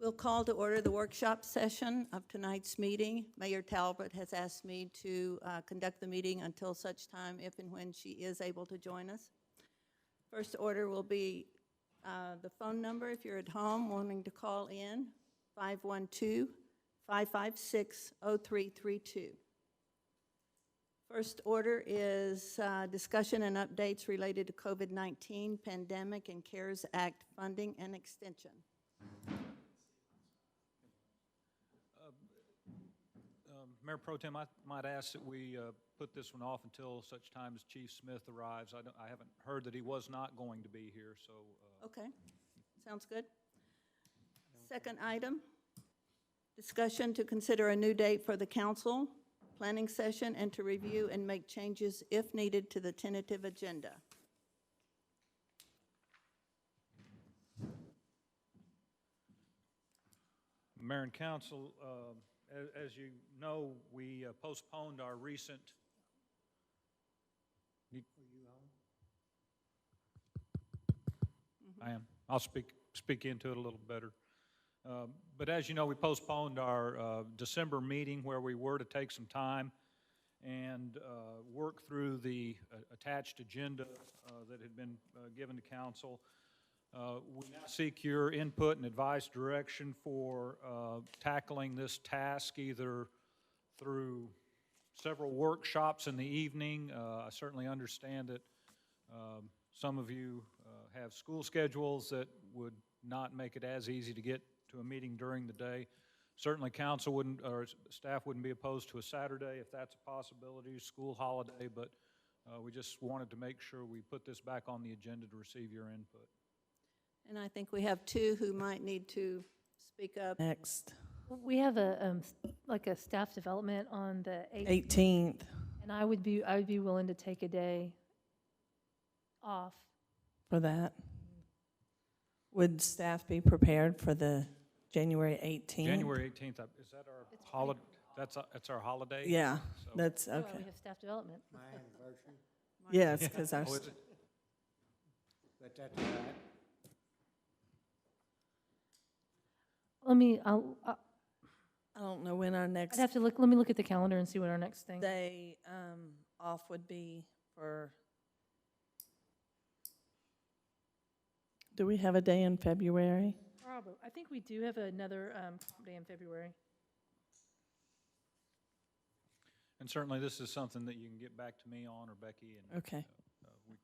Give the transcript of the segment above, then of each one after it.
We'll call to order the workshop session of tonight's meeting. Mayor Talbot has asked me to conduct the meeting until such time if and when she is able to join us. First order will be the phone number if you're at home wanting to call in, 512-556-0332. First order is discussion and updates related to COVID-19 pandemic and CARES Act funding and extension. Mayor Pro Tem, I might ask that we put this one off until such time as Chief Smith arrives. I haven't heard that he was not going to be here, so. Okay, sounds good. Second item, discussion to consider a new date for the council planning session and to review and make changes if needed to the tentative agenda. Mayor and Council, as you know, we postponed our recent. I am. I'll speak into it a little better. But as you know, we postponed our December meeting where we were to take some time and work through the attached agenda that had been given to council. We now seek your input and advice direction for tackling this task either through several workshops in the evening. I certainly understand that some of you have school schedules that would not make it as easy to get to a meeting during the day. Certainly council wouldn't, or staff wouldn't be opposed to a Saturday if that's a possibility, school holiday, but we just wanted to make sure we put this back on the agenda to receive your input. And I think we have two who might need to speak up. Next. We have like a staff development on the 18th. and I would be willing to take a day off. For that. Would staff be prepared for the January 18th? January 18th, is that our holiday? That's our holiday? Yeah, So- that's Oh, okay. we have staff development. My anniversary, Yes, because our, Oh, is it? but that's all right. I don't know when our next I'd have to let me look at the calendar and see what our next thing. day off would be for. Do we have a day in February? Probably. I think we do have another day in February. And certainly this is something that you can get back to me on or Becky, and Okay.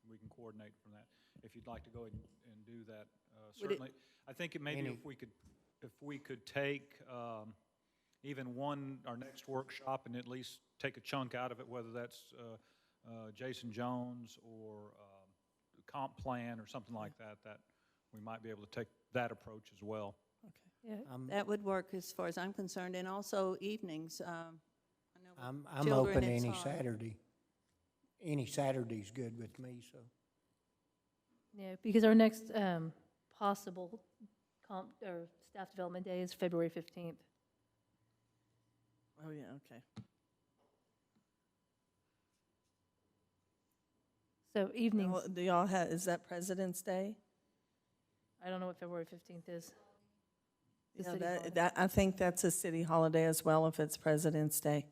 we can coordinate from that. If you'd like to go ahead and do that, Would it- certainly. I think it maybe if we could take even our next workshop and at least take a chunk out of it, whether that's Jason Jones or comp plan or something like that, that we might be able to take that approach as well. Okay. Yeah. That would work as far as I'm concerned, and also evenings. I know with I'm children, open it's any hard. Saturday. Any Saturday's good with me, so. Yeah, because our next possible comp or staff development day is February 15th. Oh, yeah, okay. So evenings, Do y'all have, is that President's Day? I don't know what February 15th is. The Yeah, city holiday. that, I think that's a city holiday as well if it's President's Day.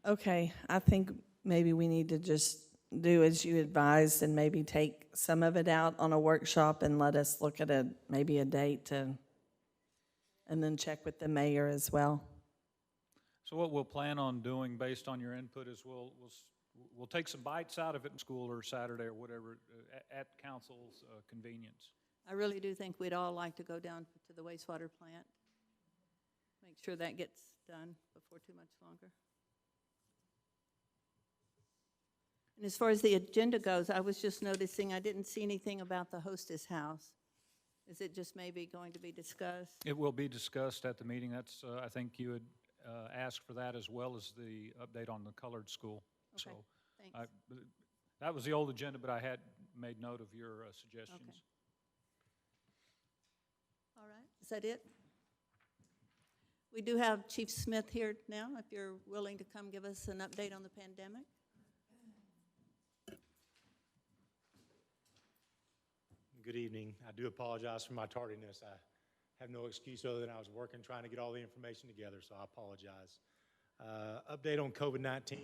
Okay, I think maybe we need to just do as you advised and maybe take some of it out on a workshop and let us look at maybe a date to, and then check with the mayor as well. So what we'll plan on doing based on your input is we'll take some bites out of it in school or Saturday or whatever at council's convenience. I really do think we'd all like to go down to the wastewater plant. Make sure that gets done before too much longer. And as far as the agenda goes, I was just noticing I didn't see anything about the hostess house. Is it just maybe going to be discussed? It will be discussed at the meeting. That's, I think you had asked for that as well as the update on the colored school. Okay, So thanks. that was the old agenda, but I had made note of your suggestions. Okay. All right, is that it? We do have Chief Smith here now, if you're willing to come give us an update on the pandemic. Good evening. I do apologize for my tardiness. I have no excuse other than I was working, trying to get all the information together, so I apologize. Update on COVID-19.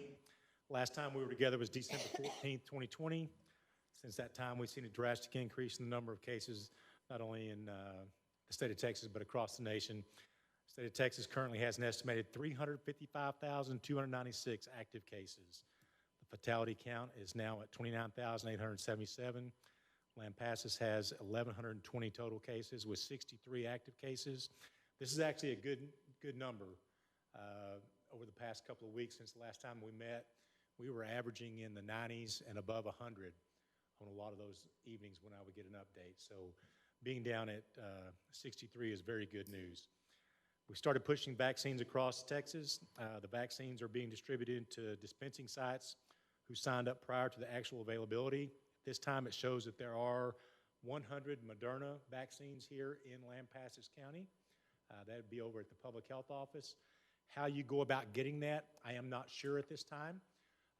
Last time we were together was December 14th, 2020. Since that time, we've seen a drastic increase in the number of cases, not only in the state of Texas, but across the nation. The state of Texas currently has an estimated 355,296 active cases. The fatality count is now at 29,877. Lampasas has 1,120 total cases with 63 active cases. This is actually a good number. Over the past couple of weeks since the last time we met, we were averaging in the 90s and above 100 on a lot of those evenings when I would get an update. So being down at 63 is very good news. We started pushing vaccines across Texas. The vaccines are being distributed to dispensing sites who signed up prior to the actual availability. This time it shows that there are 100 Moderna vaccines here in Lampasas County. That would be over at the Public Health Office. How you go about getting that, I am not sure at this time.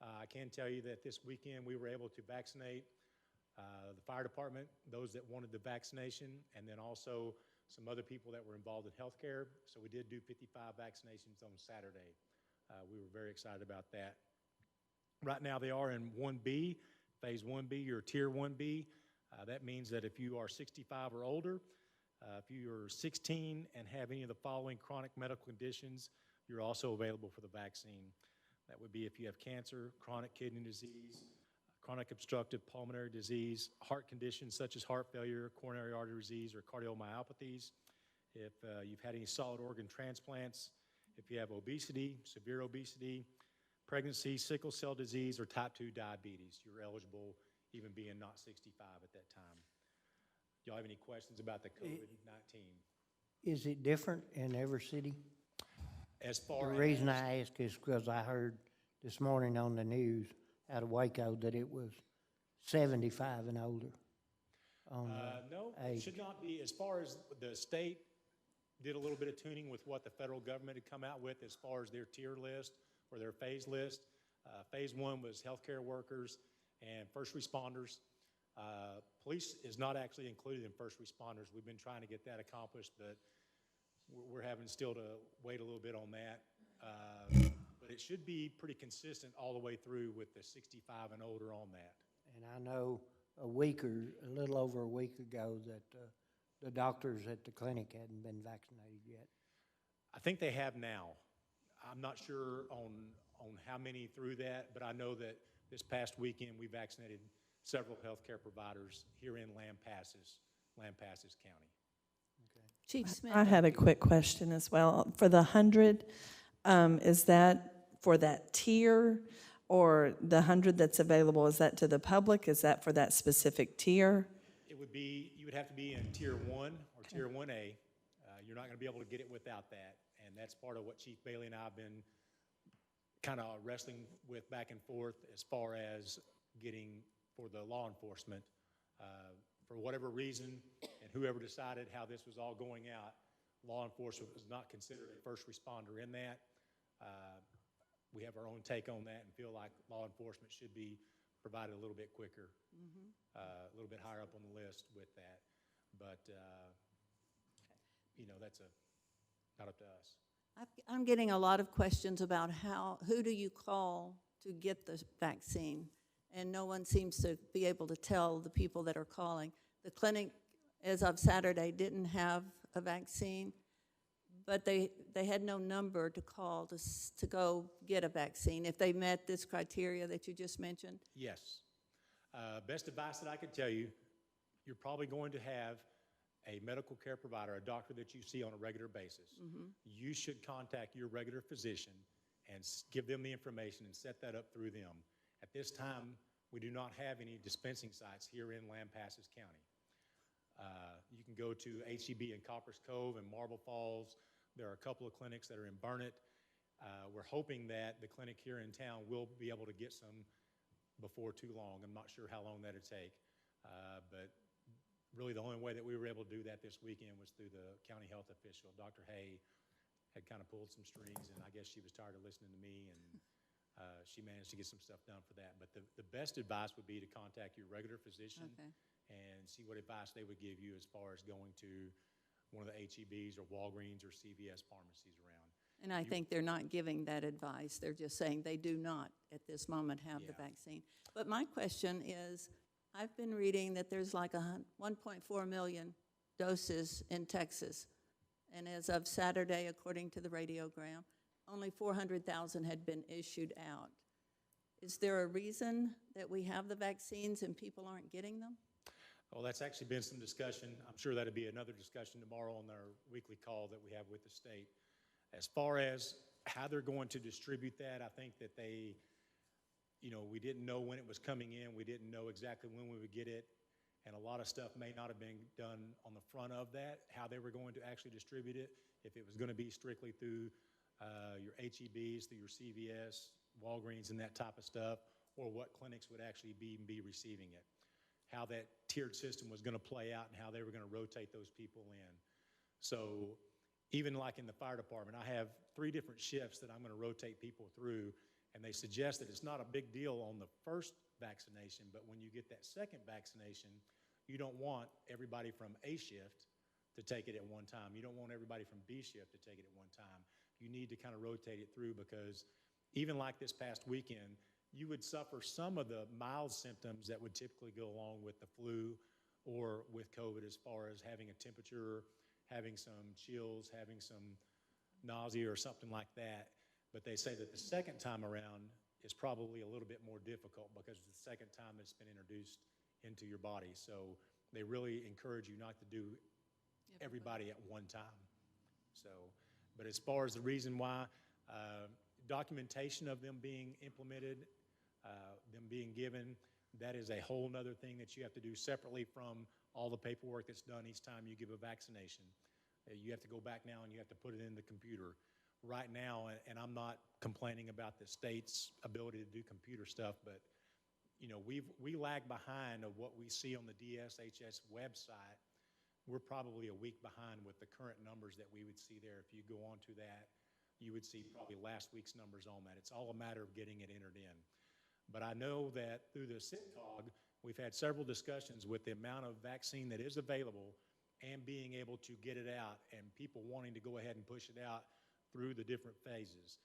I can tell you that this weekend we were able to vaccinate the fire department, those that wanted the vaccination, and then also some other people that were involved in healthcare. So we did do 55 vaccinations on Saturday. We were very excited about that. Right now they are in 1B, Phase 1B or Tier 1B. That means that if you are 65 or older, if you are 16 and have any of the following chronic medical conditions, you're also available for the vaccine. That would be if you have cancer, chronic kidney disease, chronic obstructive pulmonary disease, heart conditions such as heart failure, coronary artery disease, or cardiomyopathies, if you've had any solid organ transplants, if you have obesity, severe obesity, pregnancy, sickle cell disease, or type 2 diabetes, you're eligible even being not 65 at that time. Do y'all have any questions about the COVID-19? Is it different in every city? As The far reason as, I ask is because I heard this morning on the news out of Waco that it was 75 and older. no, it age. should not be. As far as the state did a little bit of tuning with what the federal government had come out with as far as their tier list or their phase list. Phase 1 was healthcare workers and first responders. Police is not actually included in first responders. We've been trying to get that accomplished, but we're having still to wait a little bit on that. But it should be pretty consistent all the way through with the 65 and older on that. And I know a little over a week ago that the doctors at the clinic hadn't been vaccinated yet. I think they have now. I'm not sure on how many through that, but I know that this past weekend we vaccinated several healthcare providers here in Lampasas County. Chief Smith? I had a quick question as well. For the 100, is that for that tier, or the 100 that's available, is that to the public? Is that for that specific tier? It would be, you would have to be in Tier 1 or Tier 1A. You're not going to be able to get it without that, and that's part of what Chief Bailey and I have been kind of wrestling with back and forth as far as getting for the law enforcement. For whatever reason, and whoever decided how this was all going out, law enforcement was not considered a first responder in that. We have our own take on that and feel like law enforcement should be provided a little bit quicker, a little bit higher up on the list with that. But, you know, that's not up to us. I'm getting a lot of questions about who do you call to get the vaccine? And no one seems to be able to tell the people that are calling. The clinic, as of Saturday, didn't have a vaccine, but they had no number to call to go get a vaccine if they met this criteria that you just mentioned. Yes. Best advice that I could tell you, you're probably going to have a medical care provider, a doctor that you see on a regular basis. You should contact your regular physician and give them the information and set that up through them. At this time, we do not have any dispensing sites here in Lampasas County. You can go to HEB in Coppers Cove and Marble Falls. There are a couple of clinics that are in Burnett. We're hoping that the clinic here in town will be able to get some before too long. I'm not sure how long that'll take, but really the only way that we were able to do that this weekend was through the county health official. Dr. Hay had kind of pulled some strings, and I guess she was tired of listening to me, and she managed to get some stuff done for that. But the best advice would be to contact your regular physician Okay. and see what advice they would give you as far as going to one of the HEBs or Walgreens or CVS pharmacies around. And I think they're not giving that advice. They're just saying they do not, at this moment, have the Yeah. vaccine. But my question is, I've been reading that there's like 1.4 million doses in Texas. And as of Saturday, according to the radiogram, only 400,000 had been issued out. Is there a reason that we have the vaccines and people aren't getting them? Well, that's actually been some discussion. I'm sure that'll be another discussion tomorrow on our weekly call that we have with the state. As far as how they're going to distribute that, I think that they, we didn't know when it was coming in. We didn't know exactly when we would get it. And a lot of stuff may not have been done on the front of that, how they were going to actually distribute it, if it was going to be strictly through your HEBs, through your CVS, Walgreens, and that type of stuff, or what clinics would actually be receiving it, how that tiered system was going to play out, and how they were going to rotate those people in. So even like in the fire department, I have 3 different shifts that I'm going to rotate people through, and they suggest that it's not a big deal on the first vaccination, but when you get that second vaccination, you don't want everybody from A shift to take it at one time. You don't want everybody from B shift to take it at one time. You need to kind of rotate it through, because even like this past weekend, you would suffer some of the mild symptoms that would typically go along with the flu or with COVID, as far as having a temperature, having some chills, having some nausea or something like that. But they say that the second time around is probably a little bit more difficult, because it's the second time it's been introduced into your body. So they really encourage you not to do everybody at one time. So, but as far as the reason why, documentation of them being implemented, them being given, that is a whole nother thing that you have to do separately from all the paperwork that's done each time you give a vaccination. You have to go back now and you have to put it in the computer. Right now, and I'm not complaining about the state's ability to do computer stuff, but we lag behind of what we see on the DSHS website. We're probably a week behind with the current numbers that we would see there. If you go on to that, you would see probably last week's numbers on that. It's all a matter of getting it entered in. But I know that through the SITCOG, we've had several discussions with the amount of vaccine that is available and being able to get it out, and people wanting to go ahead and push it out through the different phases.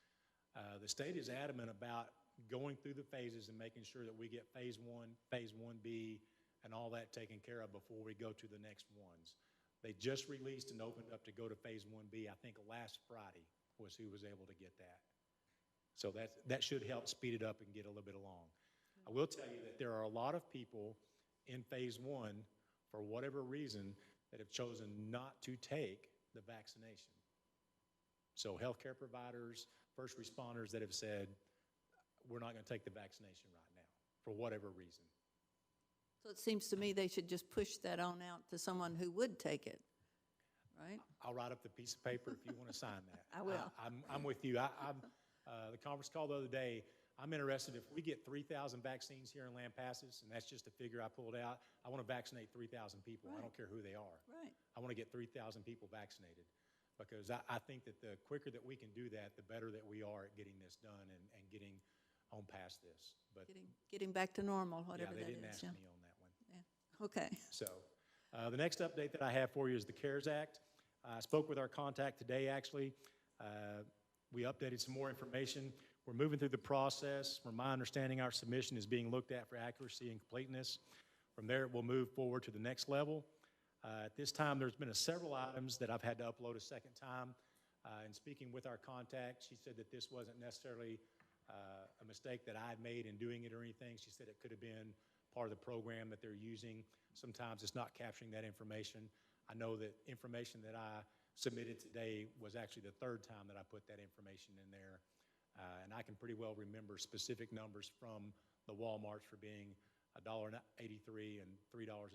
The state is adamant about going through the phases and making sure that we get phase 1, phase 1B, and all that taken care of before we go to the next ones. They just released and opened up to go to phase 1B, I think last Friday was who was able to get that. So that should help speed it up and get a little bit along. I will tell you that there are a lot of people in phase 1, for whatever reason, that have chosen not to take the vaccination. So healthcare providers, first responders that have said, we're not going to take the vaccination right now, for whatever reason. So it seems to me they should just push that on out to someone who would take it, right? I'll write up the piece of paper if you want to sign that. I will. I'm with you. The conference call the other day, I'm interested, if we get 3,000 vaccines here in Lampasas, and that's just a figure I pulled out, I want to vaccinate 3,000 people. I don't care who they are. Right. I want to get 3,000 people vaccinated, because I think that the quicker that we can do that, the better that we are at getting this done and getting on past this. But Getting back to normal, whatever yeah, that they is. didn't ask me on that one. Yeah. Okay. So the next update that I have for you is the CARES Act. I spoke with our contact today, actually. We updated some more information. We're moving through the process. From my understanding, our submission is being looked at for accuracy and completeness. From there, we'll move forward to the next level. At this time, there's been several items that I've had to upload a second time. And speaking with our contact, she said that this wasn't necessarily a mistake that I had made in doing it or anything. She said it could have been part of the program that they're using. Sometimes it's not capturing that information. I know that information that I submitted today was actually the 3rd time that I put that information in there. And I can pretty well remember specific numbers from the Walmarts for being $1.83 and $3.97.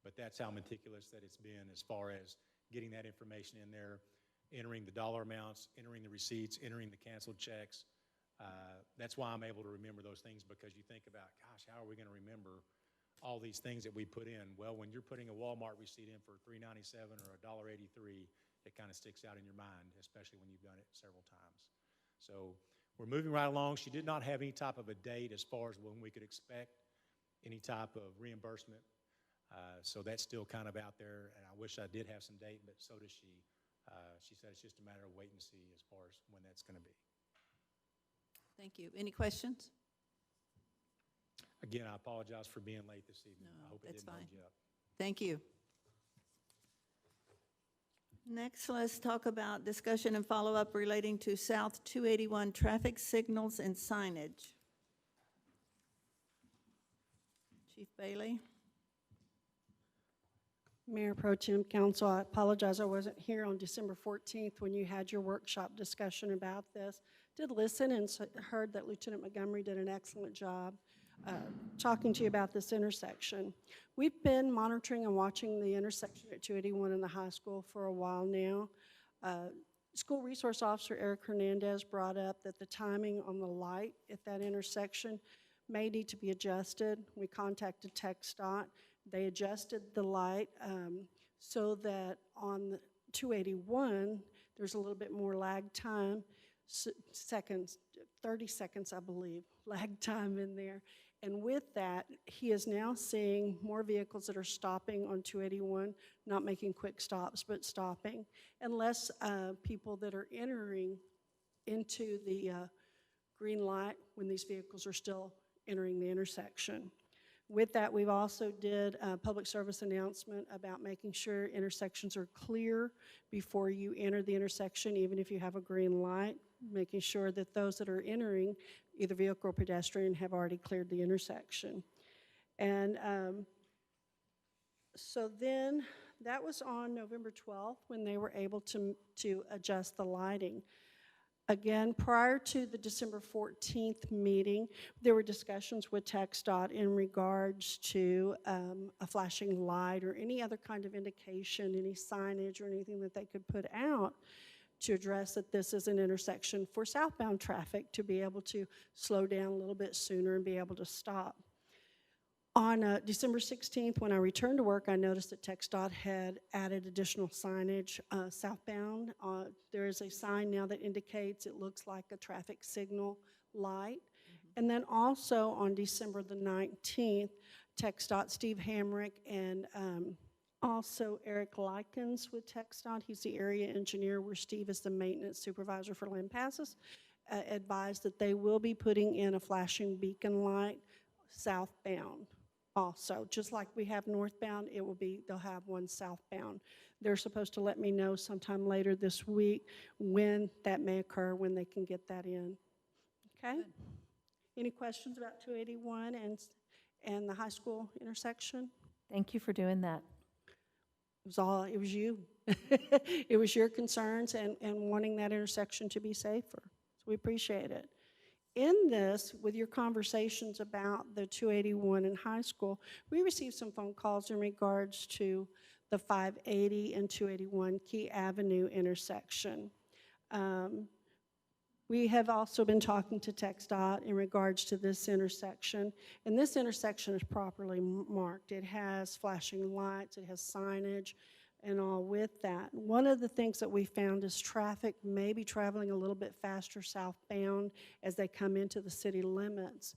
But that's how meticulous that it's been as far as getting that information in there, entering the dollar amounts, entering the receipts, entering the canceled checks. That's why I'm able to remember those things, because you think about, gosh, how are we going to remember all these things that we put in? Well, when you're putting a Walmart receipt in for $3.97 or $1.83, it kind of sticks out in your mind, especially when you've done it several times. So we're moving right along. She did not have any type of a date as far as when we could expect any type of reimbursement. So that's still kind of out there, and I wish I did have some date, but so does she. She said it's just a matter of wait and see as far as when that's going to be. Thank you. Any questions? Again, I apologize for being late this evening. No, I hope it that's didn't hold fine. you up. Thank you. Next, let's talk about discussion and follow-up relating to South 281 traffic signals and signage. Chief Bailey? Mayor Pro Tem, Council, I apologize I wasn't here on December 14th when you had your workshop discussion about this. Did listen and heard that Lieutenant Montgomery did an excellent job talking to you about this intersection. We've been monitoring and watching the intersection at 281 in the high school for a while now. School Resource Officer Eric Hernandez brought up that the timing on the light at that intersection may need to be adjusted. We contacted TxDOT. They adjusted the light so that on 281, there's a little bit more lag time, seconds, 30 seconds, I believe, lag time in there. And with that, he is now seeing more vehicles that are stopping on 281, not making quick stops, but stopping, and less people that are entering into the green light when these vehicles are still entering the intersection. With that, we've also did a public service announcement about making sure intersections are clear before you enter the intersection, even if you have a green light, making sure that those that are entering, either vehicle or pedestrian, have already cleared the intersection. And so then that was on November 12th when they were able to adjust the lighting. Again, prior to the December 14th meeting, there were discussions with TxDOT in regards to a flashing light or any other kind of indication, any signage or anything that they could put out to address that this is an intersection for southbound traffic to be able to slow down a little bit sooner and be able to stop. On December 16th, when I returned to work, I noticed that TxDOT had added additional signage southbound. There is a sign now that indicates it looks like a traffic signal light. And then also on December the 19th, TxDOT, Steve Hamrick, and also Eric Likens with TxDOT, he's the area engineer where Steve is the maintenance supervisor for Lampasas, advised that they will be putting in a flashing beacon light southbound. Also, just like we have northbound, they'll have one southbound. They're supposed to let me know sometime later this week when that may occur, when they can get that in. Okay? Good. Any questions about 281 and the high school intersection? Thank you for doing that. It was you. It was your concerns and wanting that intersection to be safer. So we appreciate it. In this, with your conversations about the 281 in high school, we received some phone calls in regards to the 580 and 281 Key Avenue intersection. We have also been talking to TxDOT in regards to this intersection, and this intersection is properly marked. It has flashing lights, it has signage, and all with that. One of the things that we found is traffic may be traveling a little bit faster southbound as they come into the city limits.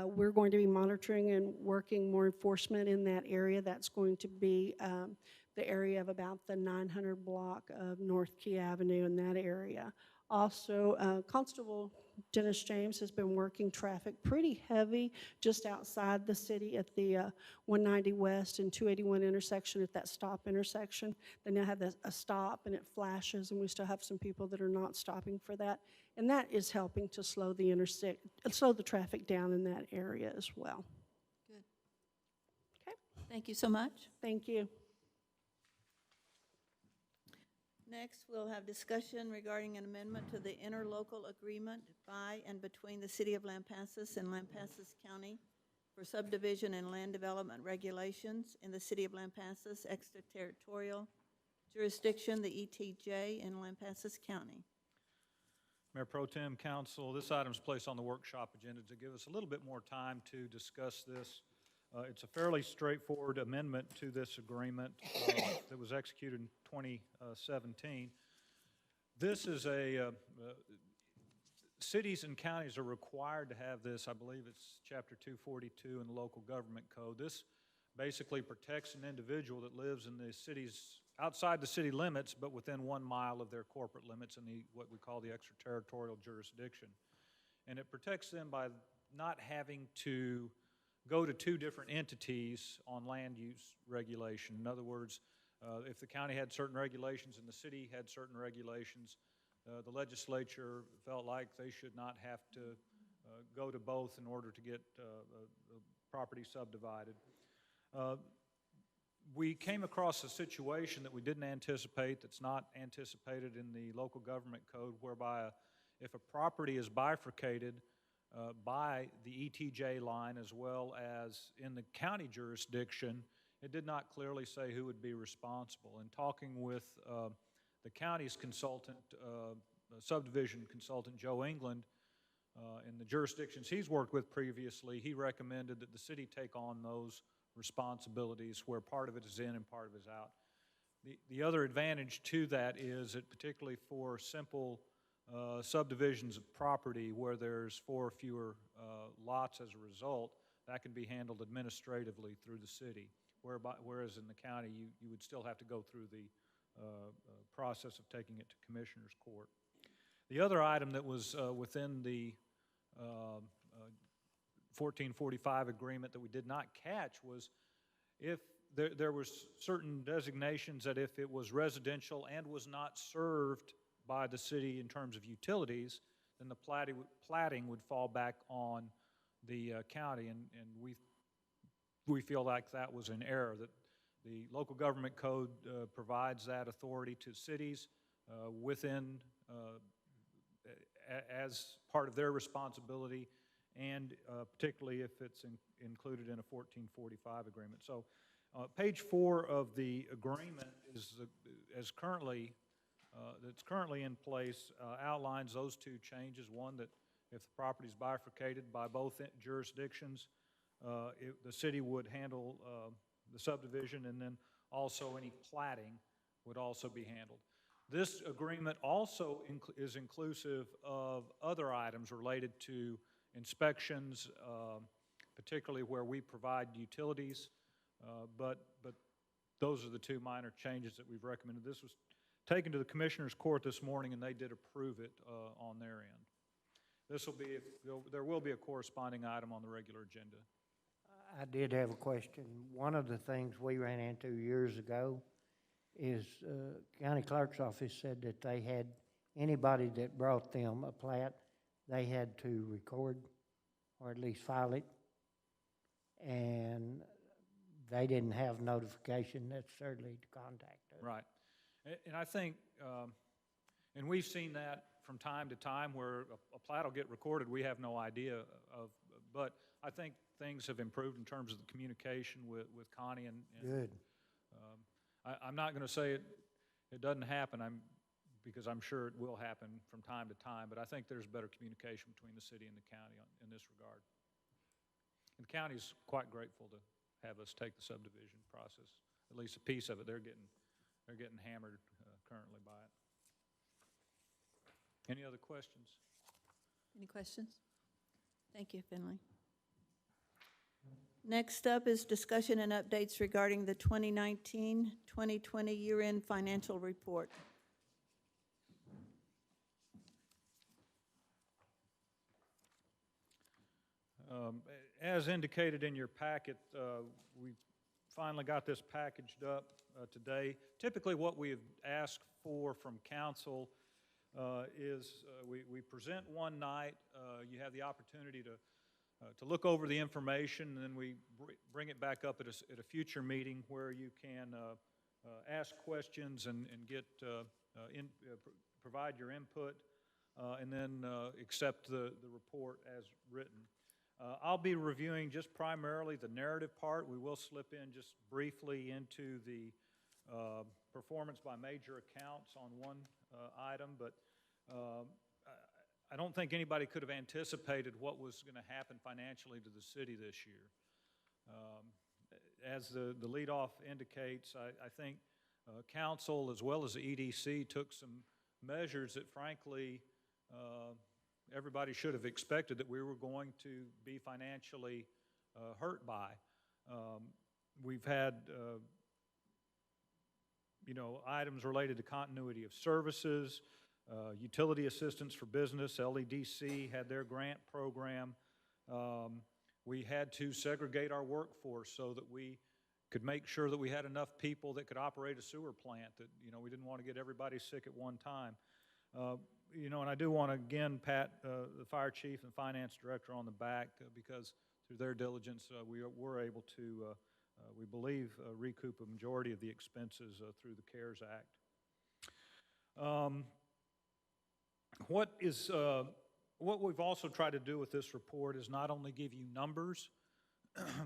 We're going to be monitoring and working more enforcement in that area. That's going to be the area of about the 900 block of North Key Avenue in that area. Also, Constable Dennis James has been working traffic pretty heavy just outside the city at the 190 West and 281 intersection at that stop intersection. They now have a stop and it flashes, and we still have some people that are not stopping for that. And that is helping to slow the traffic down in that area as well. Good. Okay. Thank you so much. Thank you. Next, we'll have discussion regarding an amendment to the interlocal agreement by and between the City of Lampasas and Lampasas County for subdivision and land development regulations in the City of Lampasas extraterritorial jurisdiction, the ETJ, in Lampasas County. Mayor Pro Tem, Council, this item is placed on the workshop agenda to give us a little bit more time to discuss this. It's a fairly straightforward amendment to this agreement that was executed in 2017. This is cities and counties are required to have this. I believe it's Chapter 242 in the Local Government Code. This basically protects an individual that lives in the cities, outside the city limits, but within 1 mile of their corporate limits in what we call the extraterritorial jurisdiction. And it protects them by not having to go to 2 different entities on land use regulation. In other words, if the county had certain regulations and the city had certain regulations, the legislature felt like they should not have to go to both in order to get the property subdivided. We came across a situation that we didn't anticipate, that's not anticipated in the local government code, whereby if a property is bifurcated by the ETJ line as well as in the county jurisdiction, it did not clearly say who would be responsible. In talking with the county's consultant, subdivision consultant, Joe England, in the jurisdictions he's worked with previously, he recommended that the city take on those responsibilities where part of it is in and part of it is out. The other advantage to that is that particularly for simple subdivisions of property where there's 4 or fewer lots as a result, that can be handled administratively through the city, whereas in the county you would still have to go through the process of taking it to Commissioner's Court. The other item that was within the 1445 agreement that we did not catch was if there was certain designations that if it was residential and was not served by the city in terms of utilities, then the platting would fall back on the county, and we feel like that was an error, that the local government code provides that authority to cities within as part of their responsibility, and particularly if it's included in a 1445 agreement. So page 4 of the agreement is that's currently in place outlines those 2 changes. One, that if the property is bifurcated by both jurisdictions, the city would handle the subdivision, and then also any platting would also be handled. This agreement also is inclusive of other items related to inspections, particularly where we provide utilities, but those are the 2 minor changes that we've recommended. This was taken to the Commissioner's Court this morning, and they did approve it on their end. There will be a corresponding item on the regular agenda. I did have a question. One of the things we ran into years ago is county clerk's office said that they had, anybody that brought them a plat, they had to record or at least file it, and they didn't have notification necessarily to contact us. Right. And I think, and we've seen that from time to time where a plat will get recorded we have no idea of, but I think things have improved in terms of the communication with Connie and Good. I'm not going to say it doesn't happen, because I'm sure it will happen from time to time, but I think there's better communication between the city and the county in this regard. And the county's quite grateful to have us take the subdivision process, at least a piece of it. They're getting hammered currently by it. Any other questions? Any questions? Thank you, Finley. Next up is discussion and updates regarding the 2019-2020 year-end financial report. As indicated in your packet, we finally got this packaged up today. Typically what we've asked for from council is we present one night, you have the opportunity to look over the information, and then we bring it back up at a future meeting where you can ask questions and get provide your input, and then accept the report as written. I'll be reviewing just primarily the narrative part. We will slip in just briefly into the performance by major accounts on one item, but I don't think anybody could have anticipated what was going to happen financially to the city this year. As the leadoff indicates, I think council as well as the EDC took some measures that frankly, everybody should have expected that we were going to be financially hurt by. We've had, items related to continuity of services, utility assistance for business. LEDC had their grant program. We had to segregate our workforce so that we could make sure that we had enough people that could operate a sewer plant, that, we didn't want to get everybody sick at one time. And I do want to again pat the fire chief and finance director on the back because through their diligence, we were able to, we believe, recoup a majority of the expenses through the CARES Act. What we've also tried to do with this report is not only give you numbers,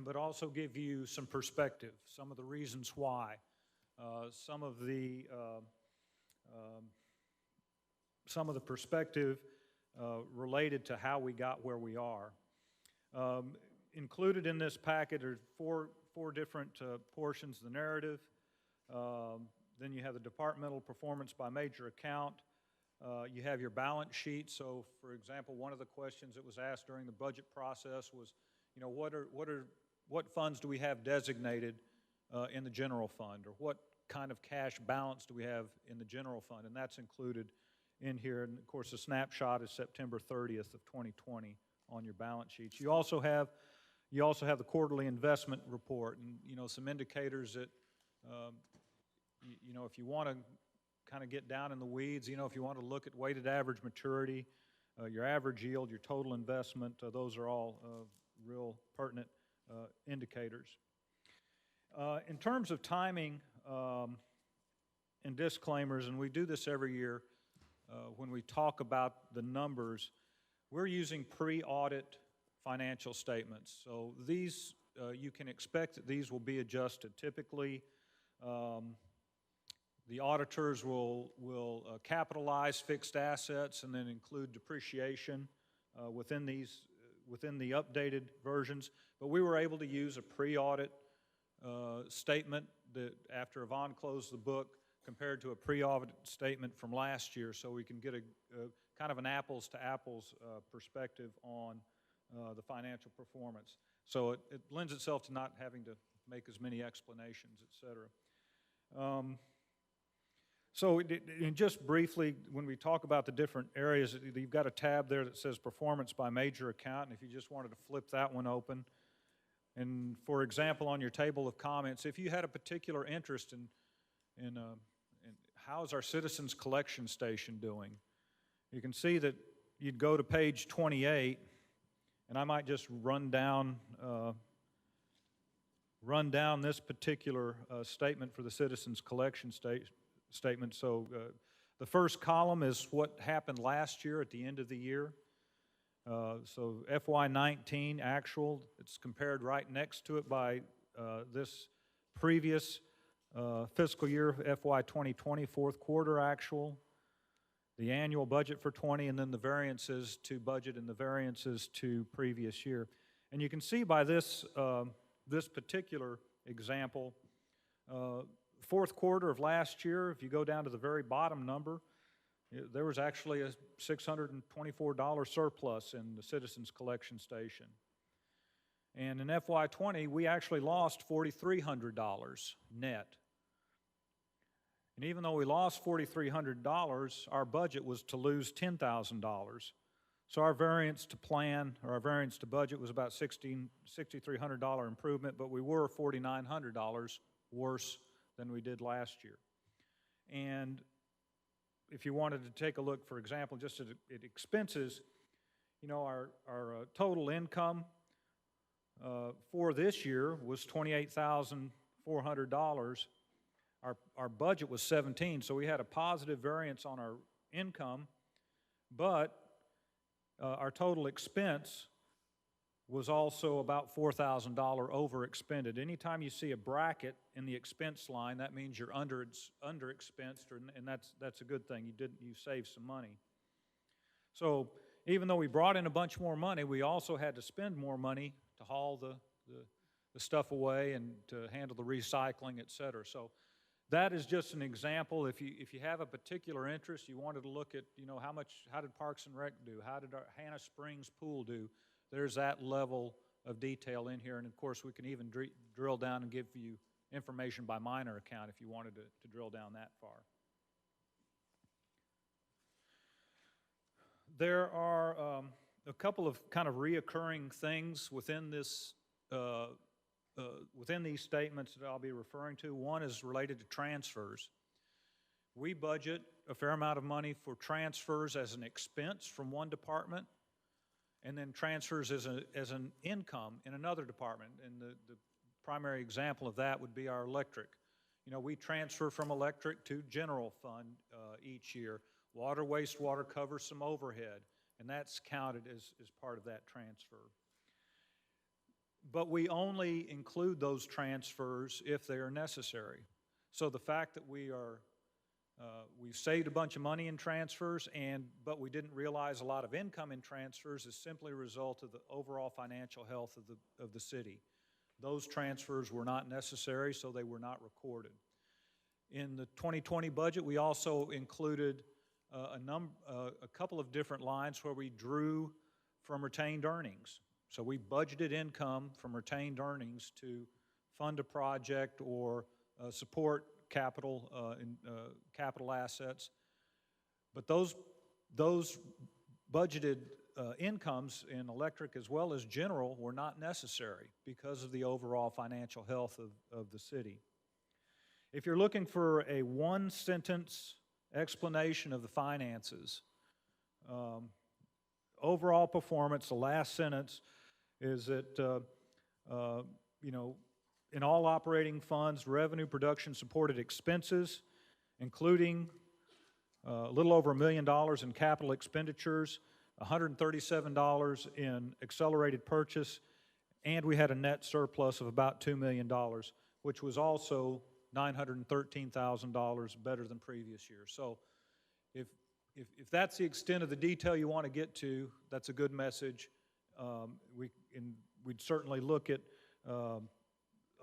but also give you some perspective, some of the reasons why, some of the perspective related to how we got where we are. Included in this packet are four different portions: the narrative, then you have the departmental performance by major account, you have your balance sheet. So, for example, one of the questions that was asked during the budget process was, what funds do we have designated in the general fund, or what kind of cash balance do we have in the general fund? And that's included in here. And of course, the snapshot is September 30th of 2020 on your balance sheets. You also have the quarterly investment report, and some indicators that if you want to kind of get down in the weeds, if you want to look at weighted average maturity, your average yield, your total investment, those are all real pertinent indicators. In terms of timing and disclaimers, and we do this every year when we talk about the numbers, we're using pre-audit financial statements. So these, you can expect that these will be adjusted. Typically, the auditors will capitalize fixed assets and then include depreciation within the updated versions. But we were able to use a pre-audit statement that after Yvonne closed the book compared to a pre-audit statement from last year, so we can get a kind of an apples-to-apples perspective on the financial performance. So it lends itself to not having to make as many explanations, et cetera. So just briefly, when we talk about the different areas, you've got a tab there that says performance by major account, and if you just wanted to flip that one open. And for example, on your table of comments, if you had a particular interest in how is our Citizens Collection Station doing, you can see that you'd go to page 28, and I might just run down this particular statement for the Citizens Collection Statement. So the first column is what happened last year at the end of the year. So FY19 actual, it's compared right next to it by this previous fiscal year, FY 2020, fourth quarter actual, the annual budget for 20, and then the variances to budget and the variances to previous year. And you can see by this, this particular example, fourth quarter of last year, if you go down to the very bottom number, there was actually a $624 surplus in the Citizens Collection Station. And in FY20, we actually lost $4,300 net. And even though we lost $4,300, our budget was to lose $10,000. So our variance to plan, or our variance to budget, was about $6,300 improvement, but we were $4,900 worse than we did last year. And if you wanted to take a look, for example, just at expenses, our total income for this year was $28,400. Our budget was $17,000, so we had a positive variance on our income, but our total expense was also about $4,000 overexpended. Anytime you see a bracket in the expense line, that means you're underexpensed, and that's a good thing. You saved some money. So even though we brought in a bunch more money, we also had to spend more money to haul the stuff away and to handle the recycling, et cetera. So That is just an example. If you have a particular interest, you wanted to look at, how did Parks and Rec do? How did our Hannah Springs Pool do? There's that level of detail in here. And of course, we can even drill down and give you information by minor account if you wanted to drill down that far. There are a couple of kind of reoccurring things within this within these statements that I'll be referring to. One is related to transfers. We budget a fair amount of money for transfers as an expense from one department, and then transfers as an income in another department. And the primary example of that would be our electric. We transfer from electric to general fund each year. Water, wastewater covers some overhead, and that's counted as part of that transfer. But we only include those transfers if they are necessary. So the fact that we've saved a bunch of money in transfers, but we didn't realize a lot of income in transfers is simply a result of the overall financial health of the city. Those transfers were not necessary, so they were not recorded. In the 2020 budget, we also included a couple of different lines where we drew from retained earnings. So we budgeted income from retained earnings to fund a project or support capital assets. But those budgeted incomes in electric as well as general were not necessary because of the overall financial health of the city. If you're looking for a one-sentence explanation of the finances, overall performance, the last sentence is that, in all operating funds, revenue production supported expenses, including a little over $1 million in capital expenditures, $137 in accelerated purchase, and we had a net surplus of about $2 million, which was also $913,000 better than previous years. So if that's the extent of the detail you want to get to, that's a good message. We'd certainly look at a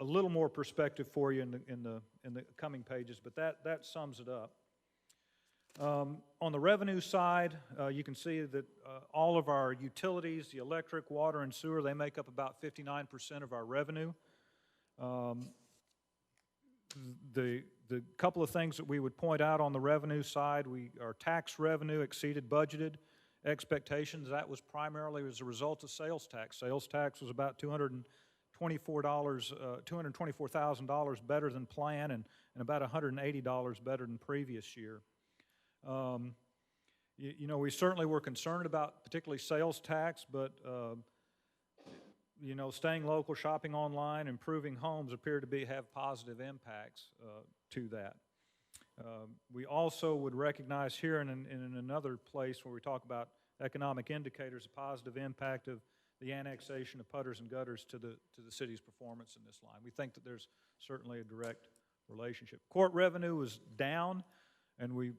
little more perspective for you in the coming pages, but that sums it up. On the revenue side, you can see that all of our utilities, the electric, water, and sewer, they make up about 59% of our revenue. The couple of things that we would point out on the revenue side, our tax revenue exceeded budgeted expectations. That was primarily as a result of sales tax. Sales tax was about $224,000 better than planned and about $180 better than previous year. We certainly were concerned about particularly sales tax, but staying local, shopping online, improving homes appear to have positive impacts to that. We also would recognize here in another place where we talk about economic indicators, a positive impact of the annexation of putters and gutters to the city's performance in this line. We think that there's certainly a direct relationship. Court revenue was down, and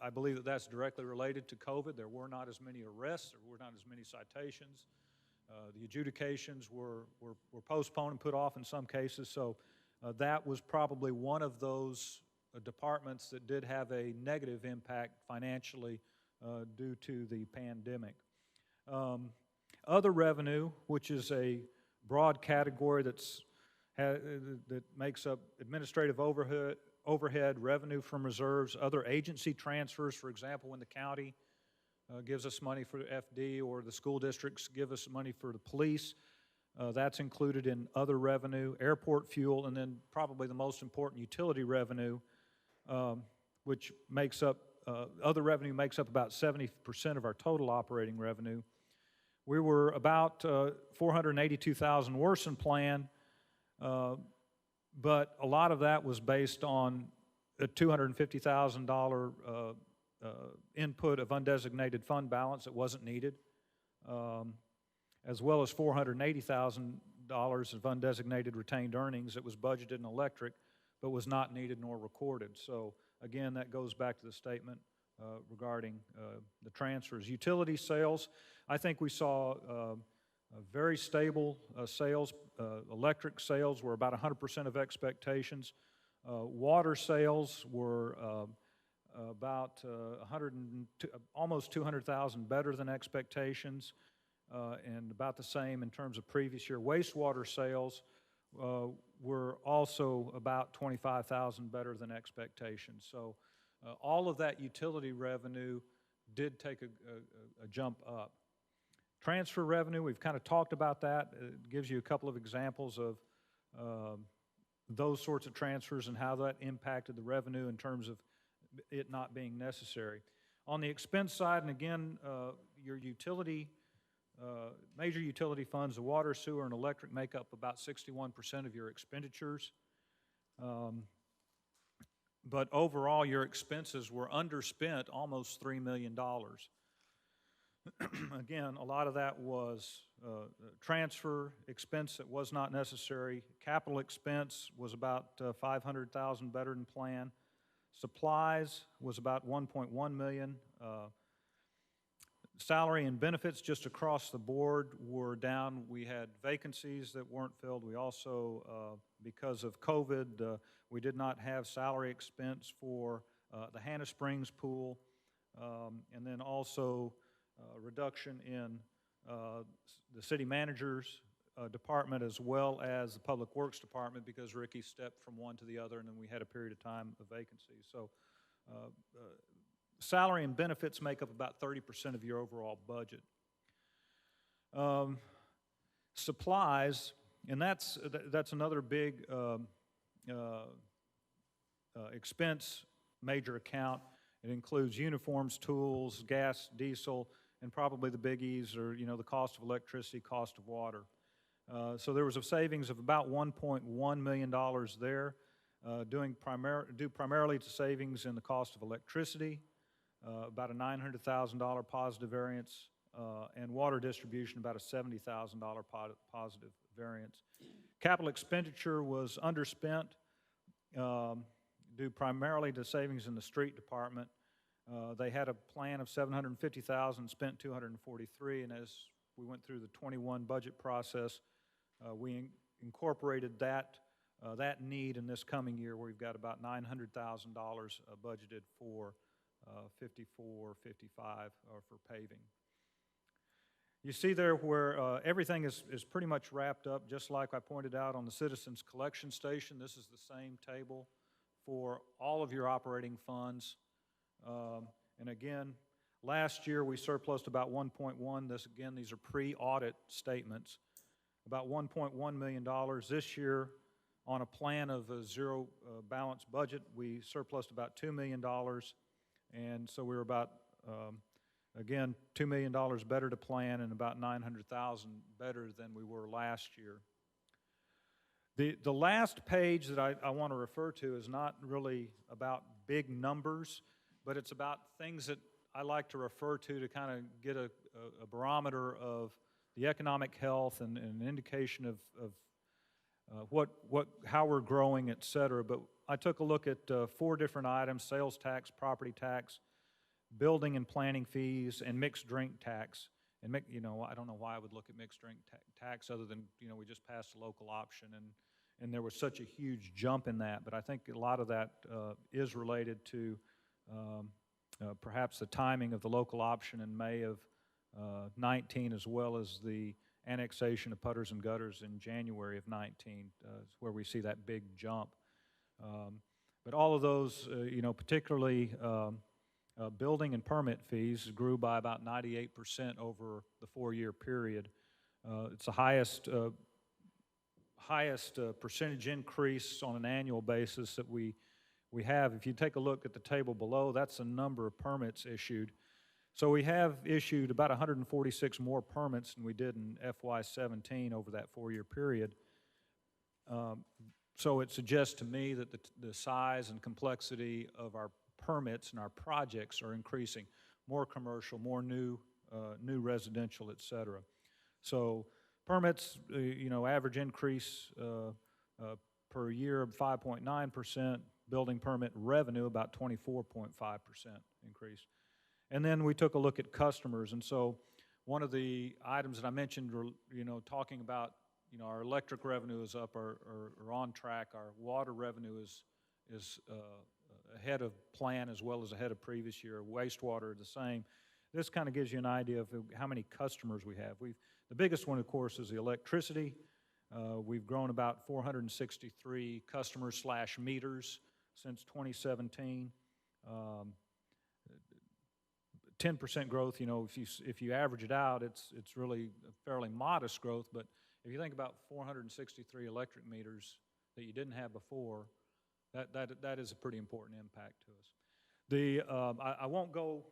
I believe that that's directly related to COVID. There were not as many arrests, there were not as many citations. The adjudications were postponed and put off in some cases, so that was probably one of those departments that did have a negative impact financially due to the pandemic. Other revenue, which is a broad category that makes up administrative overhead, revenue from reserves, other agency transfers, for example, when the county gives us money for FD or the school districts give us money for the police. That's included in other revenue, airport fuel, and then probably the most important, utility revenue, which makes up, other revenue makes up about 70% of our total operating revenue. We were about $482,000 worse than planned, but a lot of that was based on a $250,000 input of undesignated fund balance that wasn't needed, as well as $480,000 of undesignated retained earnings that was budgeted in electric but was not needed nor recorded. So again, that goes back to the statement regarding the transfers. Utility sales, I think we saw very stable sales. Electric sales were about 100% of expectations. Water sales were about almost 200,000 better than expectations, and about the same in terms of previous year. Wastewater sales were also about 25,000 better than expectations. So all of that utility revenue did take a jump up. Transfer revenue, we've kind of talked about that. It gives you a couple of examples of those sorts of transfers and how that impacted the revenue in terms of it not being necessary. On the expense side, and again, your utility, major utility funds, the water, sewer, and electric make up about 61% of your expenditures. But overall, your expenses were underspent almost $3 million. Again, a lot of that was transfer expense that was not necessary. Capital expense was about $500,000 better than planned. Supplies was about $1.1 million. Salary and benefits just across the board were down. We had vacancies that weren't filled. We also, because of COVID, we did not have salary expense for the Hannah Springs pool, and then also reduction in the city manager's department as well as the public works department because Ricky stepped from one to the other, and then we had a period of time of vacancy. So salary and benefits make up about 30% of your overall budget. Supplies, and that's another big expense major account. It includes uniforms, tools, gas, diesel, and probably the biggies are, the cost of electricity, cost of water. So there was a savings of about $1.1 million there, due primarily to savings in the cost of electricity, about a $900,000 positive variance, and water distribution about a $70,000 positive variance. Capital expenditure was underspent, due primarily to savings in the street department. They had a plan of $750,000, spent $243,000, and as we went through the 21 budget process, we incorporated that need in this coming year, where we've got about $900,000 budgeted for 54, 55 for paving. You see there where everything is pretty much wrapped up, just like I pointed out on the Citizens Collection Station. This is the same table for all of your operating funds. And again, last year we surplused about 1.1. These are pre-audit statements. About $1.1 million. This year, on a plan of a zero balance budget, we surplused about $2 million. And so we were about, again, $2 million better to plan and about $900,000 better than we were last year. The last page that I want to refer to is not really about big numbers, but it's about things that I like to refer to kind of get a barometer of the economic health and an indication of how we're growing, et cetera. But I took a look at 4 different items: sales tax, property tax, building and planning fees, and mixed drink tax. And I don't know why I would look at mixed drink tax other than we just passed a local option, and there was such a huge jump in that. But I think a lot of that is related to perhaps the timing of the local option in May of 19, as well as the annexation of Putters and Gutters in January of 19, where we see that big jump. But all of those, particularly building and permit fees, grew by about 98% over the 4-year period. It's the highest percentage increase on an annual basis that we have. If you take a look at the table below, that's the number of permits issued. So we have issued about 146 more permits than we did in FY17 over that 4-year period. So it suggests to me that the size and complexity of our permits and our projects are increasing. More commercial, more new residential, et cetera. So permits, average increase per year of 5.9%. Building permit revenue about 24.5% increase. And then we took a look at customers, and so one of the items that I mentioned, talking about, our electric revenue is up or on track. Our water revenue is ahead of plan as well as ahead of previous year. Wastewater, the same. This kind of gives you an idea of how many customers we have. The biggest one, of course, is the electricity. We've grown about 463 customers / meters since 2017. 10% growth, you know, if you average it out, it's really a fairly modest growth, but if you think about 463 electric meters that you didn't have before, that is a pretty important impact to us. I won't go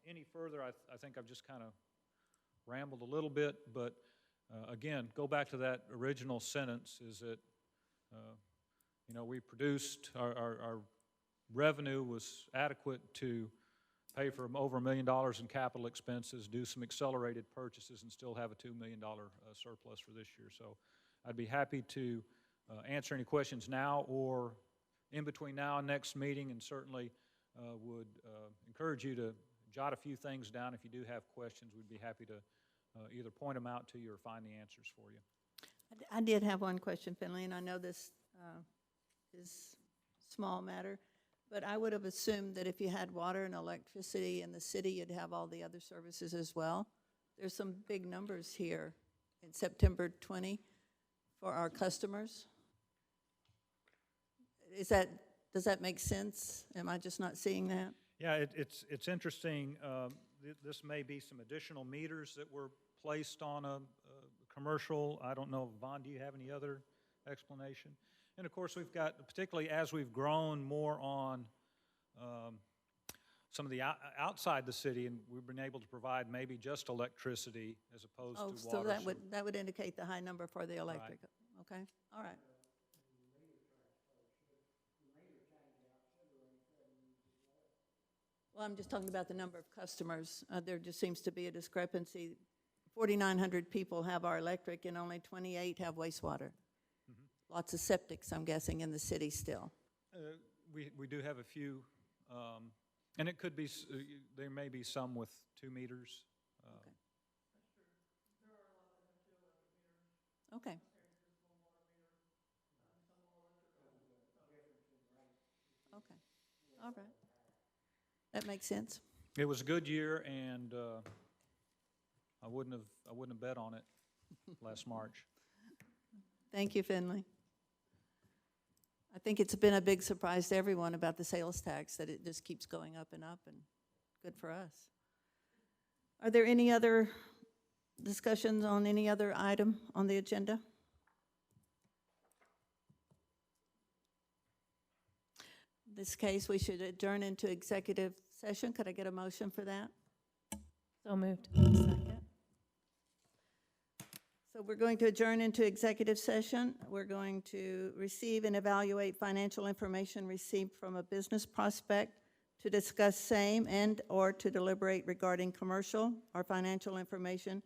any further. I think I've just kind of rambled a little bit, but again, go back to that original sentence, is that, you know, we produced, our revenue was adequate to pay for over $1 million in capital expenses, do some accelerated purchases, and still have a $2 million surplus for this year. So I'd be happy to answer any questions now or in between now and next meeting, and certainly would encourage you to jot a few things down. If you do have questions, we'd be happy to either point them out to you or find the answers for you. I did have one question, Finley, and I know this is a small matter, but I would have assumed that if you had water and electricity in the city, you'd have all the other services as well. There's some big numbers here in September 20 for our customers. Does that make sense? Am I just not seeing that? Yeah, it's interesting. This may be some additional meters that were placed on a commercial. I don't know, Vaughn, do you have any other explanation? And of course, we've got, particularly as we've grown more on some of the outside the city, and we've been able to provide maybe just electricity as opposed to water. So that would indicate the high number for the electric. Right. Okay, all right. Well, I'm just talking about the number of customers. There just seems to be a discrepancy. 4,900 people have our electric and only 28 have wastewater. Mm-hmm. Lots of septics, I'm guessing, in the city still. We do have a few, and it could be, there may be some with 2 meters. Okay. Okay. Okay, all right. That makes sense. It was a good year, and I wouldn't have bet on it last March. Thank you, Finley. I think it's been a big surprise to everyone about the sales tax, that it just keeps going up, and good for us. Are there any other discussions on any other item on the agenda? In this case, we should adjourn into executive session. Could I get a motion for that? So moved. Second. So we're going to adjourn into executive session. We're going to receive and evaluate financial information received from a business prospect, to discuss same and/or to deliberate regarding commercial or financial information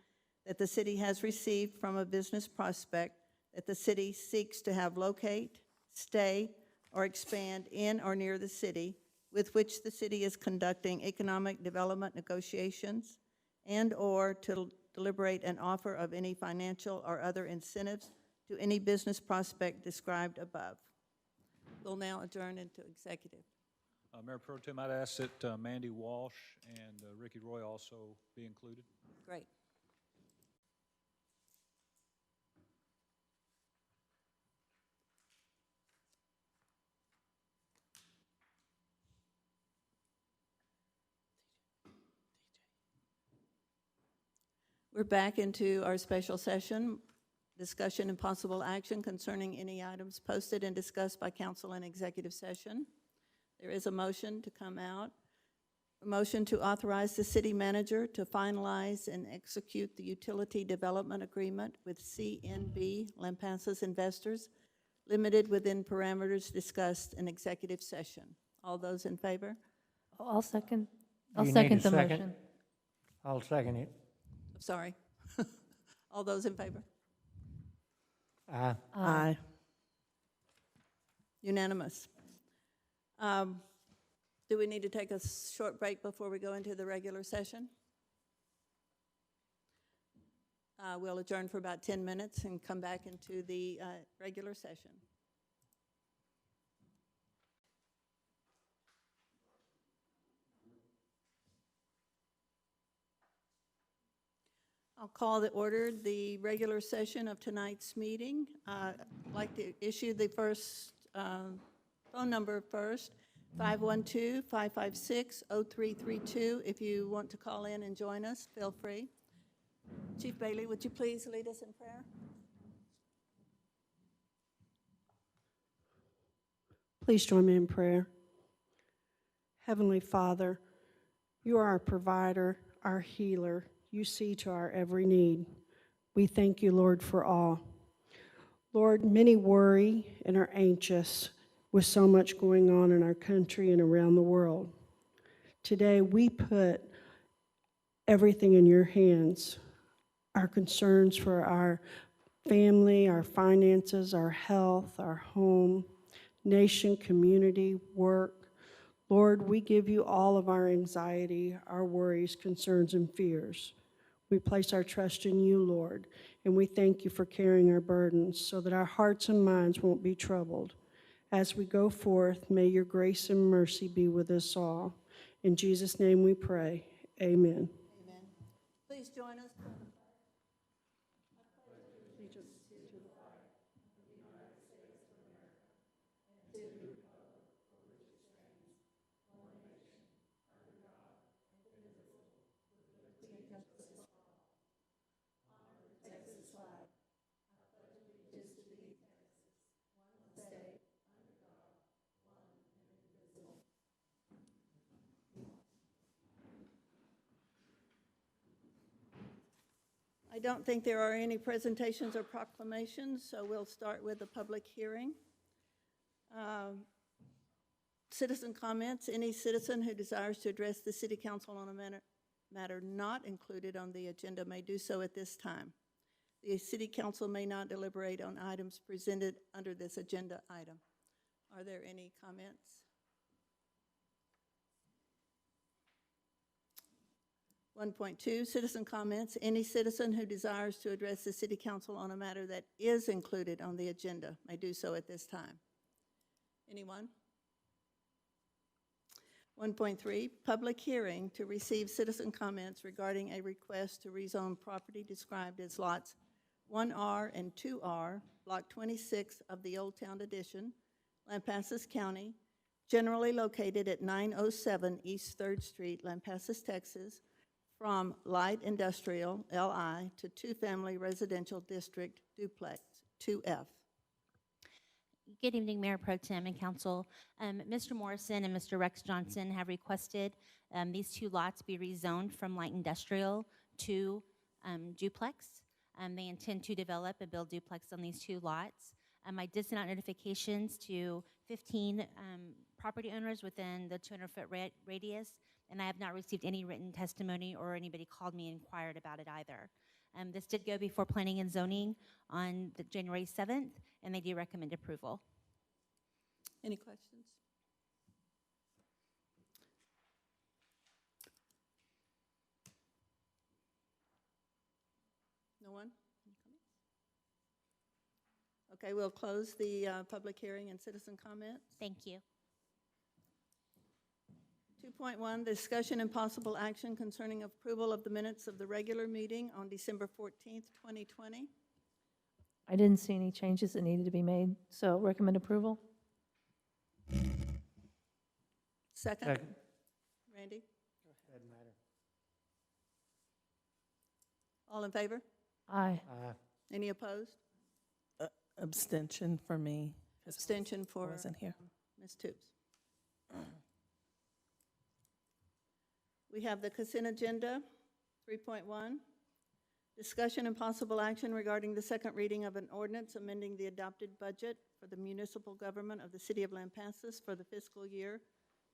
that the city has received from a business prospect that the city seeks to have locate, stay, or expand in or near the city, with which the city is conducting economic development negotiations, and/or to deliberate an offer of any financial or other incentives to any business prospect described above. We'll now adjourn into executive. Mayor Pro Tem, I'd ask that Mandy Walsh and Ricky Roy also be included. Great. We're back into our special session, discussion and possible action concerning any items posted and discussed by council in executive session. There is a motion to come out. A motion to authorize the city manager to finalize and execute the utility development agreement with CNB Lampasas Investors Limited within parameters discussed in executive session. All those in favor? I'll second You need the a second? motion. I'll second it. Sorry. All those in favor? Aye. Aye. Unanimous. Do we need to take a short break before we go into the regular session? We'll adjourn for about 10 minutes and come back into the regular session. I'll call the order the regular session of tonight's meeting. I'd like to issue the first phone number first, 512-556-0332. If you want to call in and join us, feel free. Chief Bailey, would you please lead us in prayer? Please join me in prayer. Heavenly Father, you are our provider, our healer. You see to our every need. We thank you, Lord, for all. Lord, many worry and are anxious with so much going on in our country and around the world. Today, we put everything in your hands, our concerns for our family, our finances, our health, our home, nation, community, work. Lord, we give you all of our anxiety, our worries, concerns, and fears. We place our trust in you, Lord, and we thank you for carrying our burdens so that our hearts and minds won't be troubled. As we go forth, may your grace and mercy be with us all. In Jesus' name we pray. Amen. Amen. Please join us. I don't think there are any presentations or proclamations, so we'll start with the public hearing. Citizen comments. Any citizen who desires to address the city council on a matter not included on the agenda may do so at this time. The city council may not deliberate on items presented under this agenda item. Are there any comments? One point two, citizen comments. Any citizen who desires to address the city council on a matter that is included on the agenda may do so at this time. Anyone? 1.3, public hearing to receive citizen comments regarding a request to rezone property described as lots 1R and 2R, Block 26 of the Old Town Addition, Lampasas County, generally located at 907 East 3rd Street, Lampasas, Texas, from light industrial, LI, to two-family residential district duplex, 2F. Good evening, Mayor Pro Tem and Council. Mr. Morrison and Mr. Rex Johnson have requested these two lots be rezoned from light industrial to duplex. They intend to develop and build duplex on these two lots. I did send out notifications to 15 property owners within the 200-foot radius, and I have not received any written testimony or anybody called me and inquired about it either. This did go before Planning and Zoning on January 7th, and they do recommend approval. Any questions? No one? Any comments? Okay, we'll close the public hearing and citizen comments. Thank you. 2.1, discussion and possible action concerning approval of the minutes of the regular meeting on December 14th, 2020. I didn't see any changes that needed to be made, so recommend approval. Second? Randy? Doesn't matter. All in favor? Aye. Any opposed? Abstention for me. 'Cause Abstention I for wasn't here. Ms. Toops. We have the consent agenda, 3.1. Discussion and possible action regarding the second reading of an ordinance amending the adopted budget for the municipal government of the city of Lampasas for the fiscal year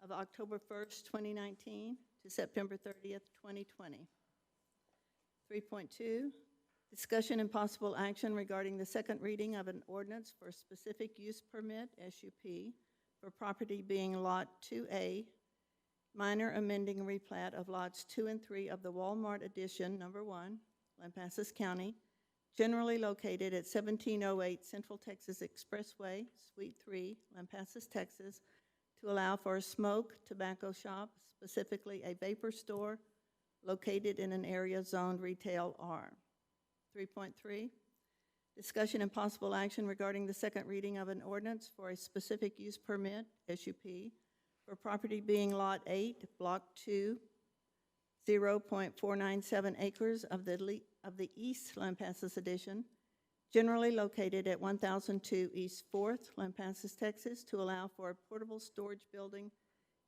of October 1st, 2019 to September 30th, 2020. 3.2, discussion and possible action regarding the second reading of an ordinance for a specific use permit, SUP, for property being Lot 2A, minor amending replat of lots 2 and 3 of the Walmart Addition, number 1, Lampasas County, generally located at 1708 Central Texas Expressway, Suite 3, Lampasas, Texas, to allow for a smoke tobacco shop, specifically a vapor store, located in an area zoned retail R. 3.3, discussion and possible action regarding the second reading of an ordinance for a specific use permit, SUP, for property being Lot 8, Block 2, 0.497 acres of the East Lampasas Edition, generally located at 1002 East 4th, Lampasas, Texas, to allow for a portable storage building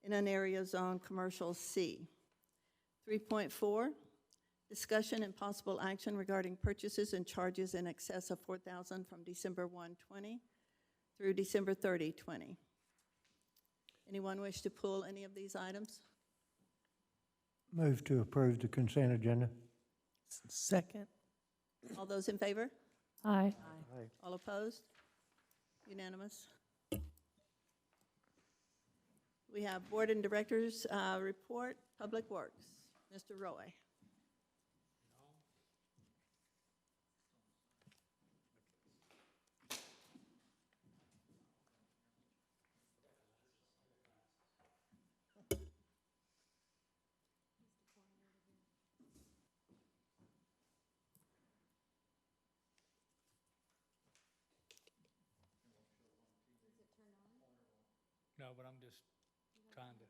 in an area zone Commercial C. 3.4, discussion and possible action regarding purchases and charges in excess of $4,000 from December 1, 20 through December 30, 20. Anyone wish to pull any of these items? Move to approve the consent agenda. Second. All those in favor? Aye. All opposed? Unanimous. We have Board and Directors report, Public Works. Mr. Roy. No, but I'm just trying to.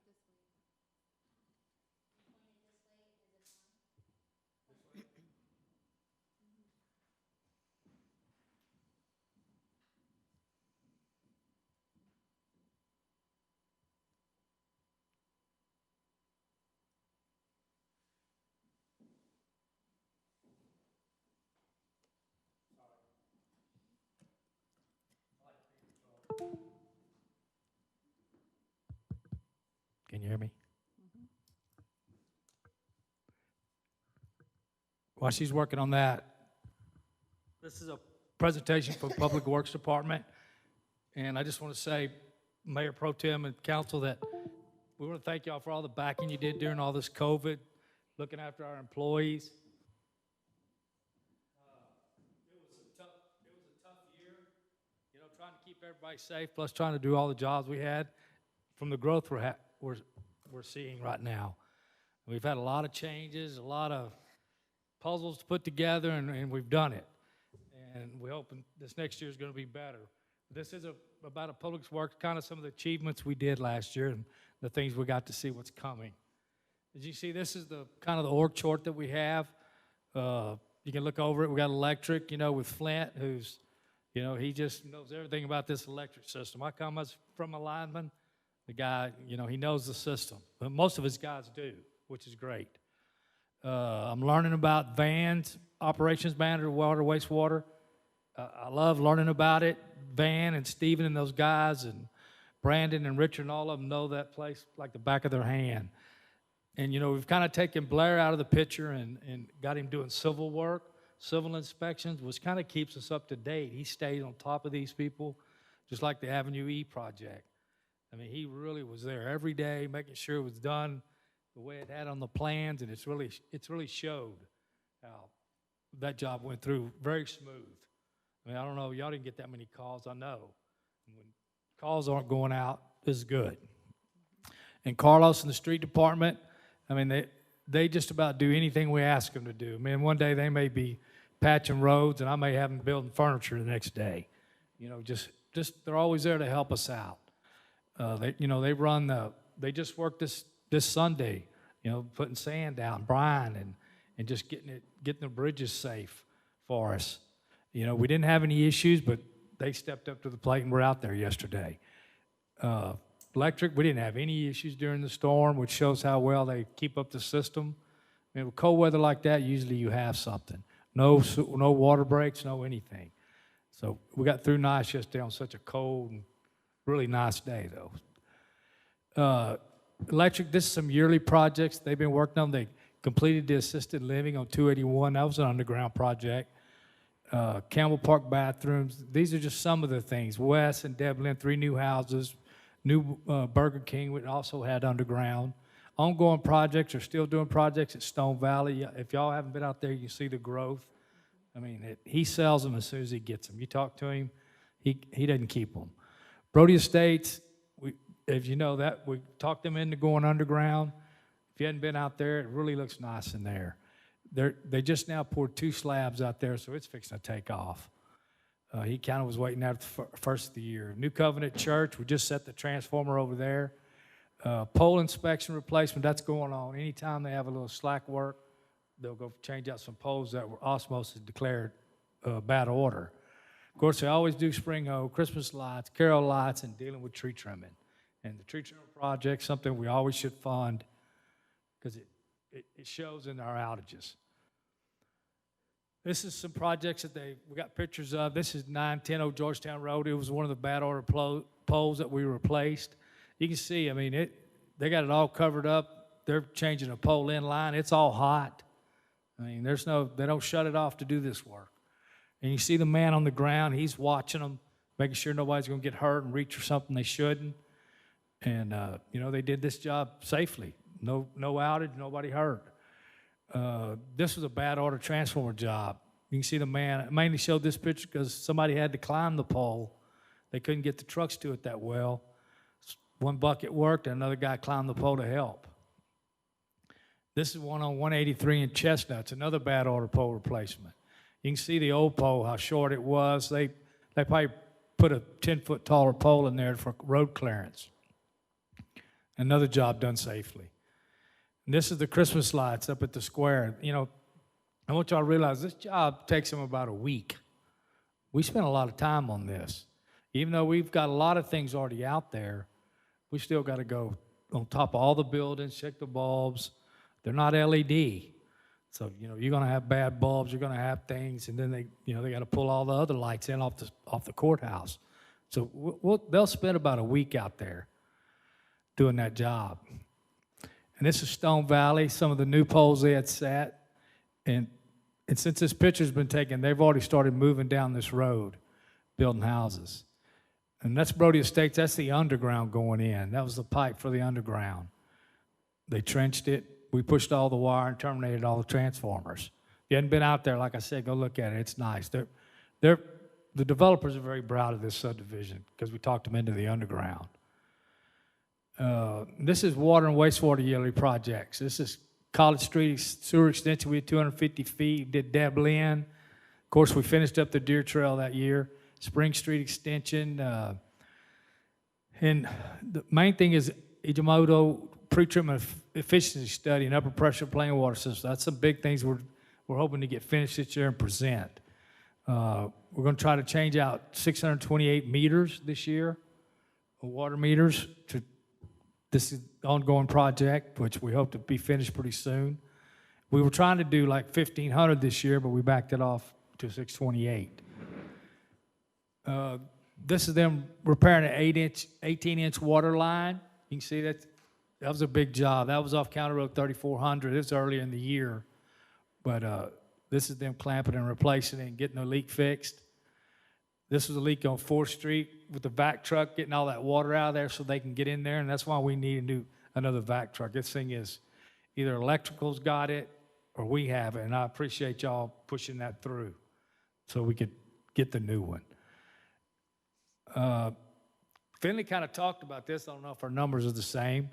Can you hear me? While she's working on that, this is a presentation for Public Works Department. And I just want to say, Mayor Pro Tem and Council, that we want to thank y'all for all the backing you did during all this COVID, looking after our employees. It was a tough year, you know, trying to keep everybody safe, plus trying to do all the jobs we had from the growth we're seeing right now. We've had a lot of changes, a lot of puzzles to put together, and we've done it. And we hope this next year is going to be better. This is about a public works, kind of some of the achievements we did last year and the things we got to see what's coming. As you see, this is the kind of the org chart that we have. You can look over it. We got electric, you know, with Flint, who's, you know, he just knows everything about this electric system. I come as from a lineman. The guy, you know, he knows the system. But most of his guys do, which is great. I'm learning about Van's operations manager, water, wastewater. I love learning about it. Van and Steven and those guys and Brandon and Richard and all of them know that place like the back of their hand. And, you know, we've kind of taken Blair out of the picture and got him doing civil work, civil inspections, which kind of keeps us up to date. He stayed on top of these people, just like the Avenue E project. I mean, he really was there every day, making sure it was done the way it had on the plans, and it's really showed how that job went through very smooth. I mean, I don't know, y'all didn't get that many calls, I know. When calls aren't going out, this is good. And Carlos in the street department, I mean, they just about do anything we ask them to do. I mean, one day they may be patching roads, and I may have them building furniture the next day. You know, just they're always there to help us out. They just worked this Sunday, you know, putting sand down, brine, and just getting the bridges safe for us. You know, we didn't have any issues, but they stepped up to the plate and were out there yesterday. Electric, we didn't have any issues during the storm, which shows how well they keep up the system. I mean, with cold weather like that, usually you have something. No water breaks, no anything. So we got through nice yesterday on such a cold and really nice day, though. Electric, this is some yearly projects they've been working on. They completed the assisted living on 281. That was an underground project. Campbell Park bathrooms. These are just some of the things. Wes and Devlin, 3 new houses. New Burger King, which also had underground. Ongoing projects are still doing projects at Stone Valley. If y'all haven't been out there, you see the growth. I mean, he sells them as soon as he gets them. You talk to him, he doesn't keep them. Brody Estates, as you know, that we talked them into going underground. If you hadn't been out there, it really looks nice in there. They just now poured 2 slabs out there, so it's fixing to take off. He kind of was waiting out the first of the year. New Covenant Church, we just set the transformer over there. Pole inspection replacement, that's going on. Anytime they have a little slack work, they'll go change out some poles that were osmosis declared bad order. Of course, they always do spring hoe, Christmas lights, carol lights, and dealing with tree trimming. And the tree trimming project, something we always should fund because it shows in our outages. This is some projects that we got pictures of. This is 910 Old Georgetown Road. It was one of the bad order poles that we replaced. You can see, I mean, they got it all covered up. They're changing a pole in line. It's all hot. I mean, they don't shut it off to do this work. And you see the man on the ground, he's watching them, making sure nobody's going to get hurt and reach for something they shouldn't. And, they did this job safely. No outage, nobody hurt. This was a bad order transformer job. You can see the man. I mainly showed this picture because somebody had to climb the pole. They couldn't get the trucks to it that well. One bucket worked, and another guy climbed the pole to help. This is one on 183 in Chestnut. It's another bad order pole replacement. You can see the old pole, how short it was. They probably put a 10-foot taller pole in there for road clearance. Another job done safely. And this is the Christmas lights up at the square. I want y'all to realize this job takes them about a week. We spent a lot of time on this. Even though we've got a lot of things already out there, we still got to go on top of all the buildings, check the bulbs. They're not LED. So, you're going to have bad bulbs, you're going to have things, and then they got to pull all the other lights in off the courthouse. So they'll spend about a week out there doing that job. And this is Stone Valley, some of the new poles they had set. And since this picture's been taken, they've already started moving down this road, building houses. And that's Brody Estates, that's the underground going in. That was the pipe for the underground. They trenched it. We pushed all the wire and terminated all the transformers. If you hadn't been out there, like I said, go look at it. It's nice. The developers are very proud of this subdivision because we talked them into the underground. This is water and wastewater yearly projects. This is College Street sewer extension. We had 250 feet. Did Deb Lynn. Of course, we finished up the Deer Trail that year. Spring Street extension. And the main thing is Ijamoto pre-treatment efficiency study and upper pressure plain water system. That's some big things we're hoping to get finished this year and present. We're going to try to change out 628 meters this year, water meters. This is an ongoing project, which we hope to be finished pretty soon. We were trying to do like 1,500 this year, but we backed it off to 628. This is them repairing an 18-inch water line. You can see that was a big job. That was off County Road 3400. It was earlier in the year. But this is them clamping and replacing it and getting the leak fixed. This was a leak on 4th Street with the vac truck getting all that water out of there so they can get in there, and that's why we need another vac truck. This thing is either electrical's got it or we have it, and I appreciate y'all pushing that through so we could get the new one. Finley kind of talked about this. I don't know if our numbers are the same,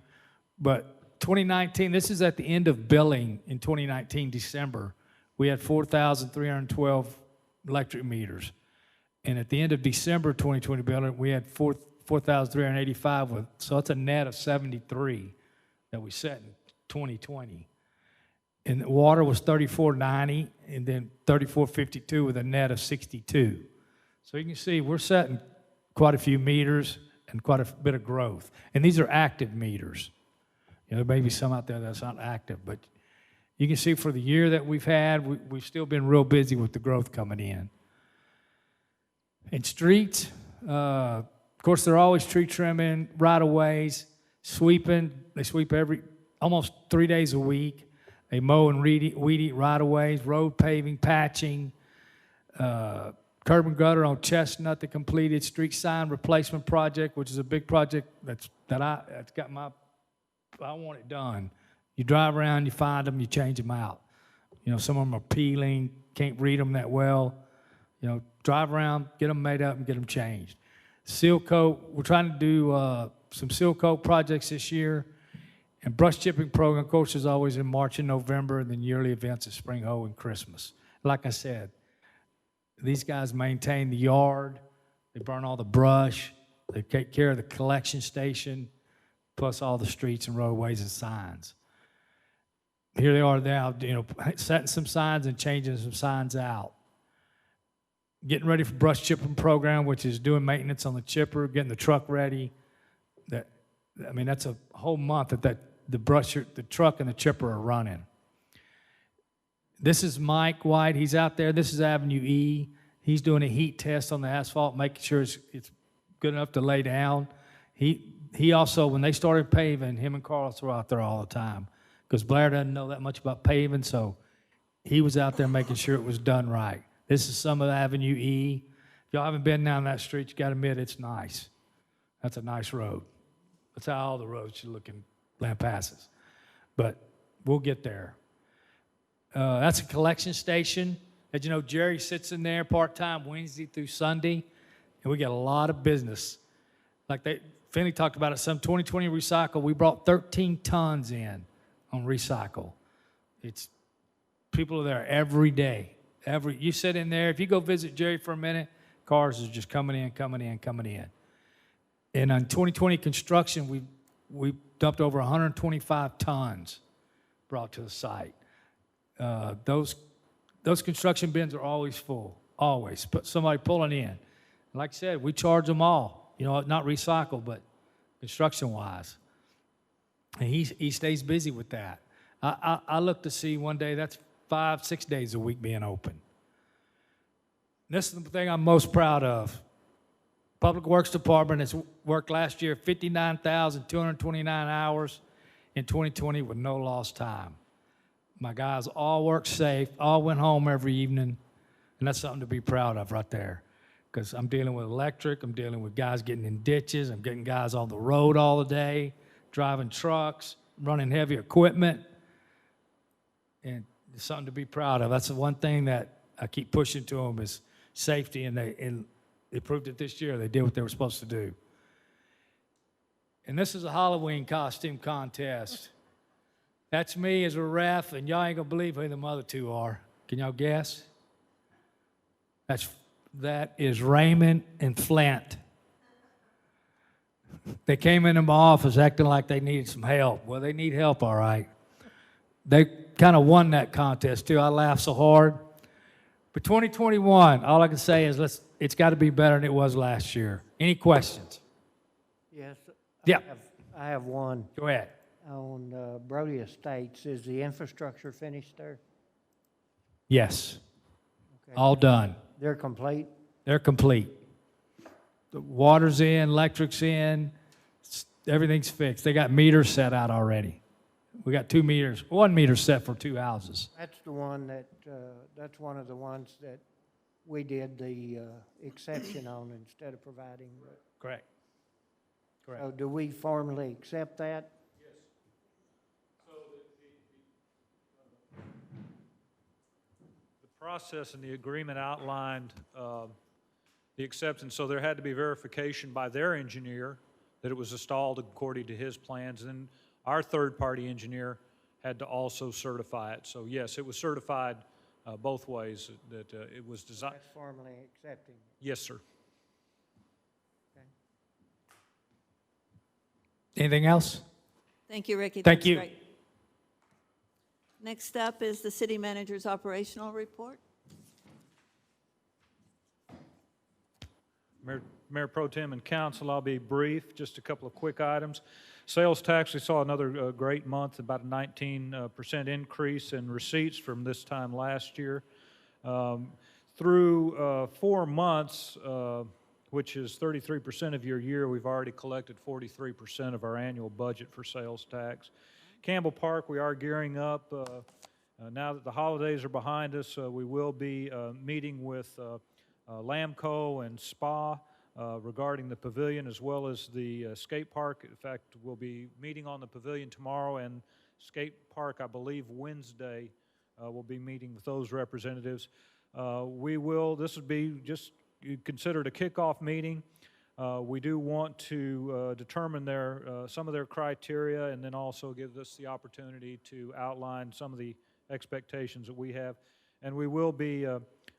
but 2019, this is at the end of billing in 2019, December. We had 4,312 electric meters. And at the end of December 2020 billing, we had 4,385, so it's a net of 73 that we set in 2020. And the water was 3,490, and then 3,452 with a net of 62. So you can see we're setting quite a few meters and quite a bit of growth. And these are active meters. There may be some out there that's not active, but you can see for the year that we've had, we've still been real busy with the growth coming in. And streets, of course, they're always tree trimming, right-of-ways, sweeping. They sweep almost 3 days a week. They mow and weed eat right-of-ways, road paving, patching, curb and gutter on Chestnut, the completed street sign replacement project, which is a big project I want it done. You drive around, you find them, you change them out. Some of them are peeling, can't read them that well. Drive around, get them made up, and get them changed. Seal coat, we're trying to do some seal coat projects this year, And brush chipping program, of course, is always in March and November, and then yearly events at Spring Hoe and Christmas. Like I said, these guys maintain the yard, they burn all the brush, they take care of the collection station, plus all the streets and roadways and signs. Here they are now, setting some signs and changing some signs out. Getting ready for brush chipping program, which is doing maintenance on the chipper, getting the truck ready. That's a whole month that the truck and the chipper are running. This is Mike White. He's out there. This is Avenue E. He's doing a heat test on the asphalt, making sure it's good enough to lay down. He also, when they started paving, him and Carlos were out there all the time because Blair doesn't know that much about paving, so he was out there making sure it was done right. This is some of Avenue E. If y'all haven't been down that street, you got to admit it's nice. That's a nice road. That's how all the roads should look in Lampasas. But we'll get there. That's a collection station. As you know, Jerry sits in there part-time Wednesday through Sunday, and we get a lot of business. Finley talked about it, some 2020 recycle. We brought 13 tons in on recycle. People are there every day. You sit in there, if you go visit Jerry for a minute, cars are just coming in. And on 2020 construction, we dumped over 125 tons brought to the site. Those construction bins are always full, always. But somebody pulling in. Like I said, we charge them all. Not recycle, but construction-wise. And he stays busy with that. I look to see one day that's 5-6 days a week being open. This is the thing I'm most proud of. Public Works Department has worked last year 59,229 hours in 2020 with no lost time. My guys all worked safe, all went home every evening, and that's something to be proud of right there. Because I'm dealing with electric, I'm dealing with guys getting in ditches, I'm getting guys on the road all the day, driving trucks, running heavy equipment, and it's something to be proud of. That's the one thing that I keep pushing to them is safety, and they proved it this year. They did what they were supposed to do. And this is a Halloween costume contest. That's me as a ref, and y'all ain't gonna believe who the other two are. Can y'all guess? That is Raymond and Flint. They came into my office acting like they needed some help. Well, they need help, all right. They kind of won that contest, too. I laughed so hard. But 2021, all I can say is it's got to be better than it was last year. Any questions? Yes. Yeah. I have one. Go ahead. On Brody Estates, is the infrastructure finished there? Yes. Okay. All done. They're complete? They're complete. The water's in, electric's in, everything's fixed. They got meters set out already. We got 2 meters, 1 meter set for 2 houses. That's the one that's one of the ones that we did the exception on instead of providing. Correct. Correct. So do we formally accept that? Yes. So the process and the agreement outlined the acceptance. So there had to be verification by their engineer that it was installed according to his plans. And then our third-party engineer had to also certify it. So yes, it was certified both ways, that it was designed. That's formally accepting. Yes, sir. Okay. Anything else? Thank you, Ricky. Thank That's you. great. Next up is the city manager's operational report. Mayor Pro Tem and Council, I'll be brief, just a couple of quick items. Sales tax, we saw another great month, about a 19% increase in receipts from this time last year. Through 4 months, which is 33% of your year, we've already collected 43% of our annual budget for sales tax. Campbell Park, we are gearing up. Now that the holidays are behind us, we will be meeting with Lamco and Spa regarding the pavilion, as well as the skate park. In fact, we'll be meeting on the pavilion tomorrow, and skate park, I believe, Wednesday, we'll be meeting with those representatives. This will be just considered a kickoff meeting. We do want to determine some of their criteria, and then also give us the opportunity to outline some of the expectations that we have. And we will be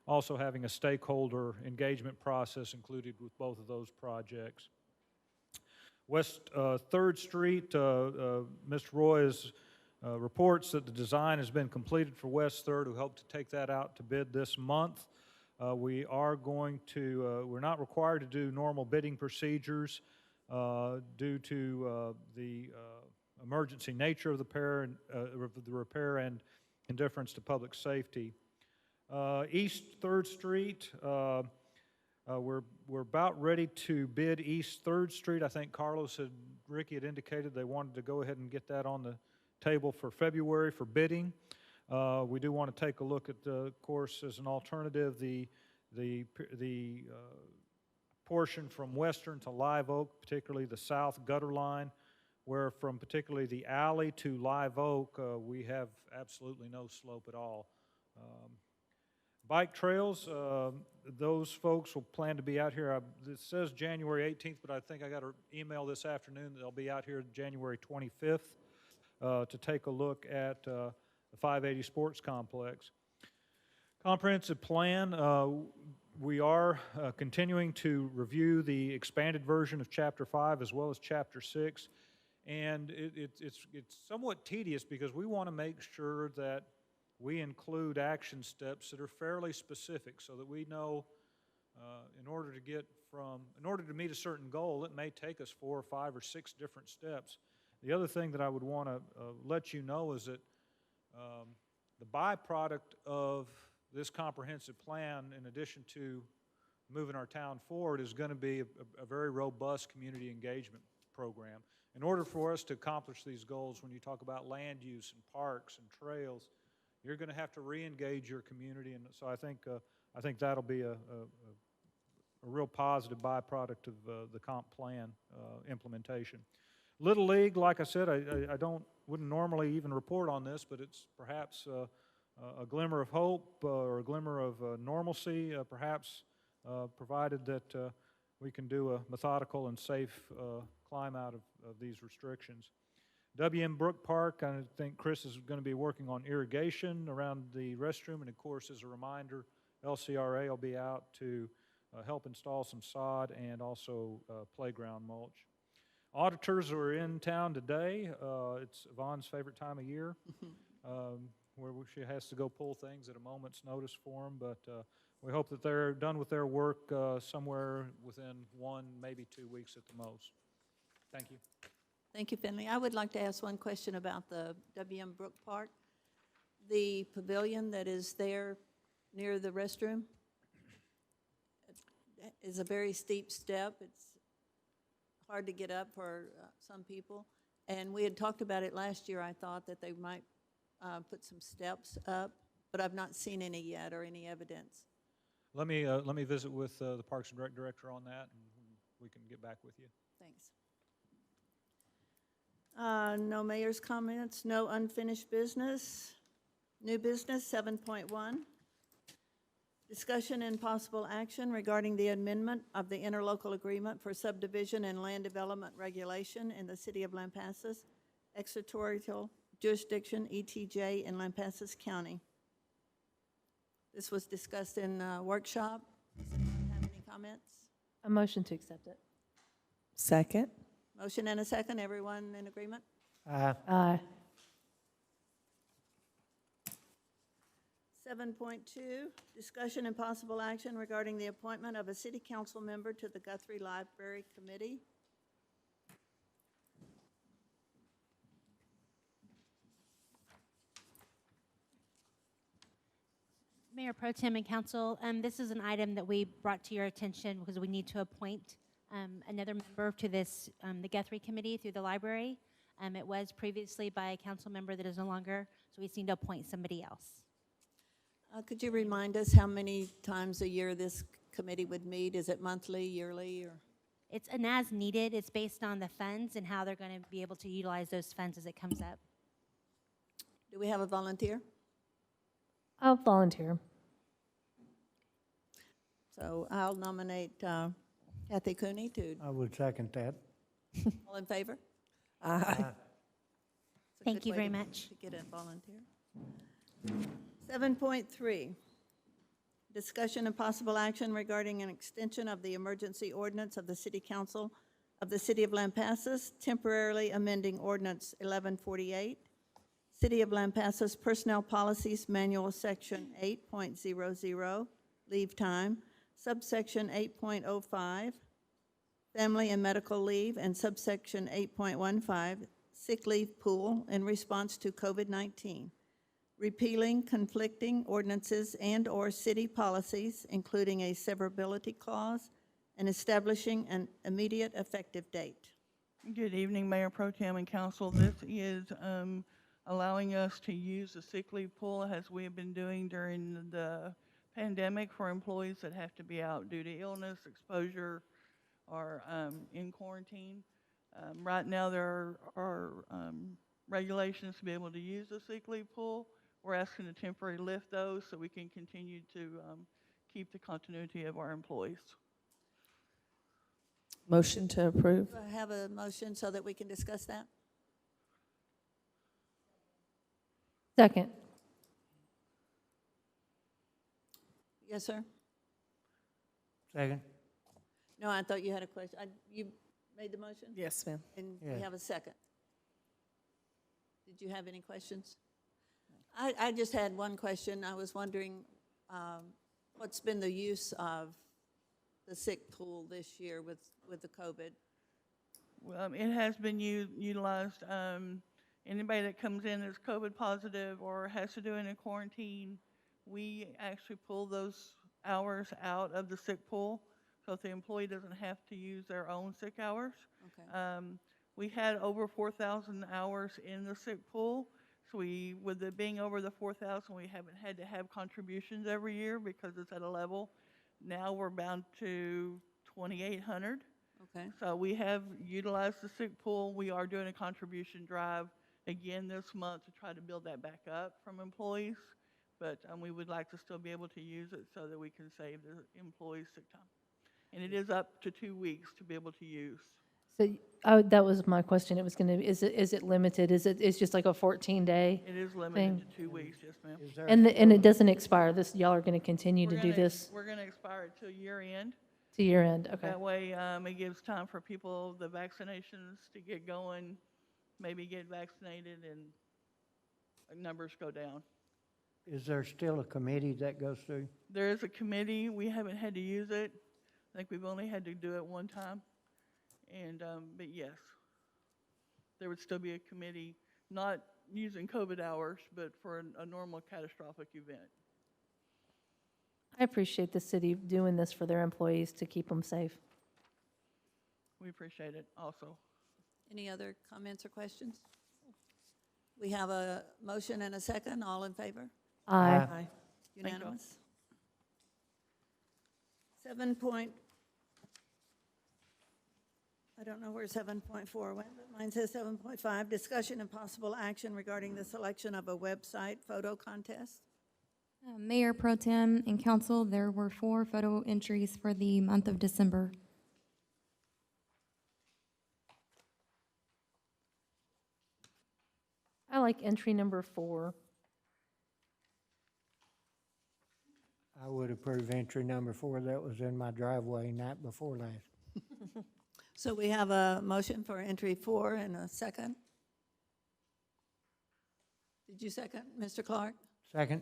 also having a stakeholder engagement process included with both of those projects. West 3rd Street, Mr. Roy reports that the design has been completed for West 3rd, who hope to take that out to bid this month. We are going to, we're not required to do normal bidding procedures due to the emergency nature of the repair and indifference to public safety. East 3rd Street, we're about ready to bid East 3rd Street. I think Ricky had indicated they wanted to go ahead and get that on the table for February for bidding. We do want to take a look at, of course, as an alternative, the portion from Western to Live Oak, particularly the south gutter line, where from particularly the alley to Live Oak, we have absolutely no slope at all. Bike trails, those folks will plan to be out here. It says January 18th, but I think I got an email this afternoon that they'll be out here January 25th to take a look at the 580 Sports Complex. Comprehensive plan, we are continuing to review the expanded version of Chapter 5 as well as Chapter 6, and it's somewhat tedious because we want to make sure that we include action steps that are fairly specific so that we know in order to meet a certain goal, it may take us 4 or 5 or 6 different steps. The other thing that I would want to let you know is that the byproduct of this comprehensive plan, in addition to moving our town forward, is going to be a very robust community engagement program. In order for us to accomplish these goals, when you talk about land use and parks and trails, you're going to have to re-engage your community, and so I think that'll be a real positive byproduct of the comp plan implementation. Little League, like I said, I wouldn't normally even report on this, but it's perhaps a glimmer of hope or a glimmer of normalcy, perhaps, provided that we can do a methodical and safe climb out of these restrictions. W.M. Brook Park, I think Chris is going to be working on irrigation around the restroom, and of course, as a reminder, LCRA will be out to help install some sod and also playground mulch. Auditors are in town today. It's Yvonne's favorite time of year, where she has to go pull things at a moment's notice for them, but we hope that they're done with their work somewhere within 1, maybe 2 weeks at the most. Thank you. Thank you, Finley. I would like to ask one question about the W.M. Brook Park. The pavilion that is there near the restroom is a very steep step. It's hard to get up for some people. And we had talked about it last year. I thought that they might put some steps up, but I've not seen any yet or any evidence. Let me visit with the Parks and Rec director on that, and we can get back with you. Thanks. No mayor's comments, no unfinished business. New business, 7.1. Discussion and possible action regarding the amendment of the interlocal agreement for subdivision and land development regulation in the city of Lampasas, extraterritorial jurisdiction, ETJ, in Lampasas County. This was discussed in workshop. Does anyone have any comments? A motion to accept it. Second. Motion and a second. Everyone in agreement? Aye. 7.2, discussion and possible action regarding the appointment of a city council member to the Guthrie Library Committee. Mayor Pro Tem and Council, this is an item that we brought to your attention because we need to appoint another member to this, the Guthrie Committee through the library. It was previously by a council member that is no longer, so we just need to appoint somebody else. Could you remind us how many times a year this committee would meet? Is it monthly, yearly, or? It's an as needed. It's based on the funds and how they're going to be able to utilize those funds as it comes up. Do we have a volunteer? I'll volunteer. So I'll nominate Kathy Cooney to, I would second that. all in favor? Aye. It's a Thank good you way very to- much. To get a volunteer. 7.3, discussion and possible action regarding an extension of the emergency ordinance of the City Council of the City of Lampasas, temporarily amending Ordinance 1148, City of Lampasas Personnel Policies Manual, Section 8.00, leave time, subsection 8.05, family and medical leave, and subsection 8.15, sick leave pool in response to COVID-19, repealing conflicting ordinances and/or city policies, including a severability clause, and establishing an immediate effective date. Good evening, Mayor Pro Tem and Council. This is allowing us to use the sick leave pool as we have been doing during the pandemic for employees that have to be out due to illness, exposure, or in quarantine. Right now, there are regulations to be able to use the sick leave pool. We're asking to temporarily lift those so we can continue to keep the continuity of our employees. Motion to approve. Do I have a motion so that we can discuss that? Second. Yes, sir? Second? No, I thought you had a question. You made the motion? Yes, ma'am. And Yeah. we have a second. Did you have any questions? I just had one question. I was wondering, what's been the use of the sick pool this year with the COVID? Well, it has been utilized. Anybody that comes in that's COVID positive or has to do it in quarantine, we actually pull those hours out of the sick pool, so if the employee doesn't have to use their own sick hours. Okay. We had over 4,000 hours in the sick pool, so with it being over the 4,000, we haven't had to have contributions every year because it's at a level. Now we're bound to 2,800. Okay. So we have utilized the sick pool. We are doing a contribution drive again this month to try to build that back up from employees. But we would like to still be able to use it so that we can save the employees sick time. And it is up to 2 weeks to be able to use. So that was my question. It was going to, is it limited? It's just like a 14-day? It is limited to 2 weeks, yes, ma'am. Is there And still it a- doesn't expire. Y'all are going to continue to do this We're gonna expire it till year end. to year end? Okay. That way, it gives time for people, the vaccinations to get going, maybe get vaccinated and numbers go down. Is there still a committee that goes through? There is a committee. We haven't had to use it. I think we've only had to do it one time. And, but yes, there would still be a committee, not using COVID hours, but for a normal catastrophic event. I appreciate the city doing this for their employees to keep them safe. We appreciate it also. Any other comments or questions? We have a motion and a second. All in favor? Aye. Thank you. Unanimous? 7 point, I don't know where 7.4 went, but mine says 7.5, discussion and possible action regarding the selection of a website photo contest. Mayor Pro Tem and Council, there were 4 photo entries for the month of December. I like entry number 4. I would approve entry number 4. That was in my driveway night before last. So we have a motion for entry 4 and a second. Did you second, Mr. Clark? Second?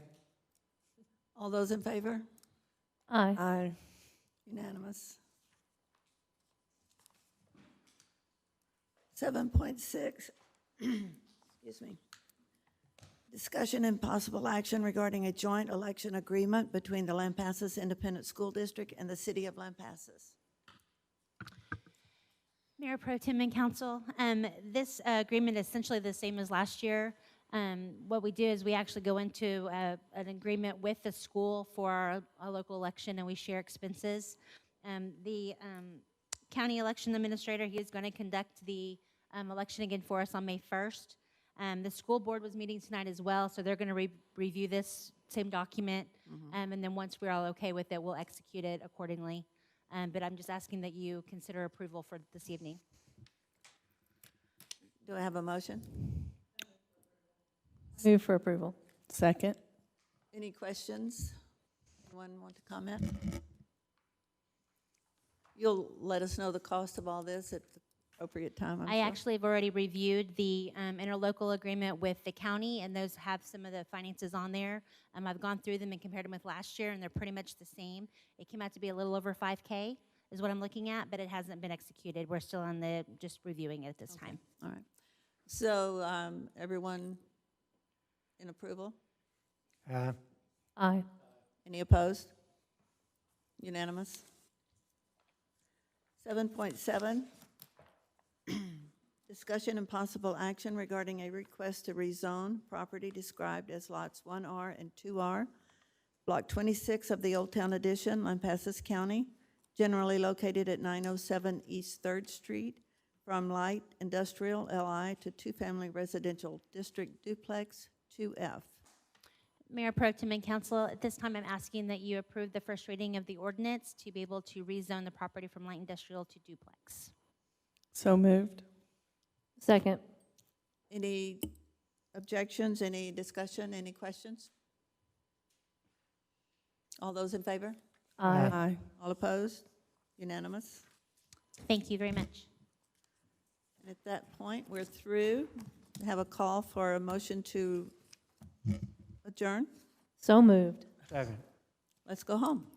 All those in favor? Aye. Aye. Unanimous. 7.6, excuse me. Discussion and possible action regarding a joint election agreement between the Lampasas Independent School District and the City of Lampasas. Mayor Pro Tem and Council, this agreement is essentially the same as last year. What we do is we actually go into an agreement with the school for our local election, and we share expenses. The county election administrator, he is going to conduct the election again for us on May 1st. The school board was meeting tonight as well, so they're going to review this same document, and then once we're all okay with it, we'll execute it accordingly. but I'm just asking that you consider approval for this evening. Do I have a motion? Move for approval. Second? Any questions? Anyone want to comment? You'll let us know the cost of all this at the appropriate time, I'm I sure. actually have already reviewed the interlocal agreement with the county, and those have some of the finances on there. I've gone through them and compared them with last year, and they're pretty much the same. It came out to be a little over 5K is what I'm looking at, but it hasn't been executed. We're still on the, just reviewing it at this time. All right. So, everyone in approval? Aye. Any opposed? Unanimous. 7.7, discussion and possible action regarding a request to rezone property described as lots 1R and 2R, Block 26 of the Old Town Edition, Lampasas County, generally located at 907 East 3rd Street, from light industrial LI to two-family residential district duplex 2F. Mayor Pro Tem and Council, at this time, I'm asking that you approve the first reading of the ordinance to be able to rezone the property from light industrial to duplex. So moved. Second. Any objections, any discussion, any questions? All those in favor? Aye. Aye. All opposed? Unanimous. Thank you very much. And at that point, we're through. I have a call for a motion to adjourn. So moved. Second. Let's go home.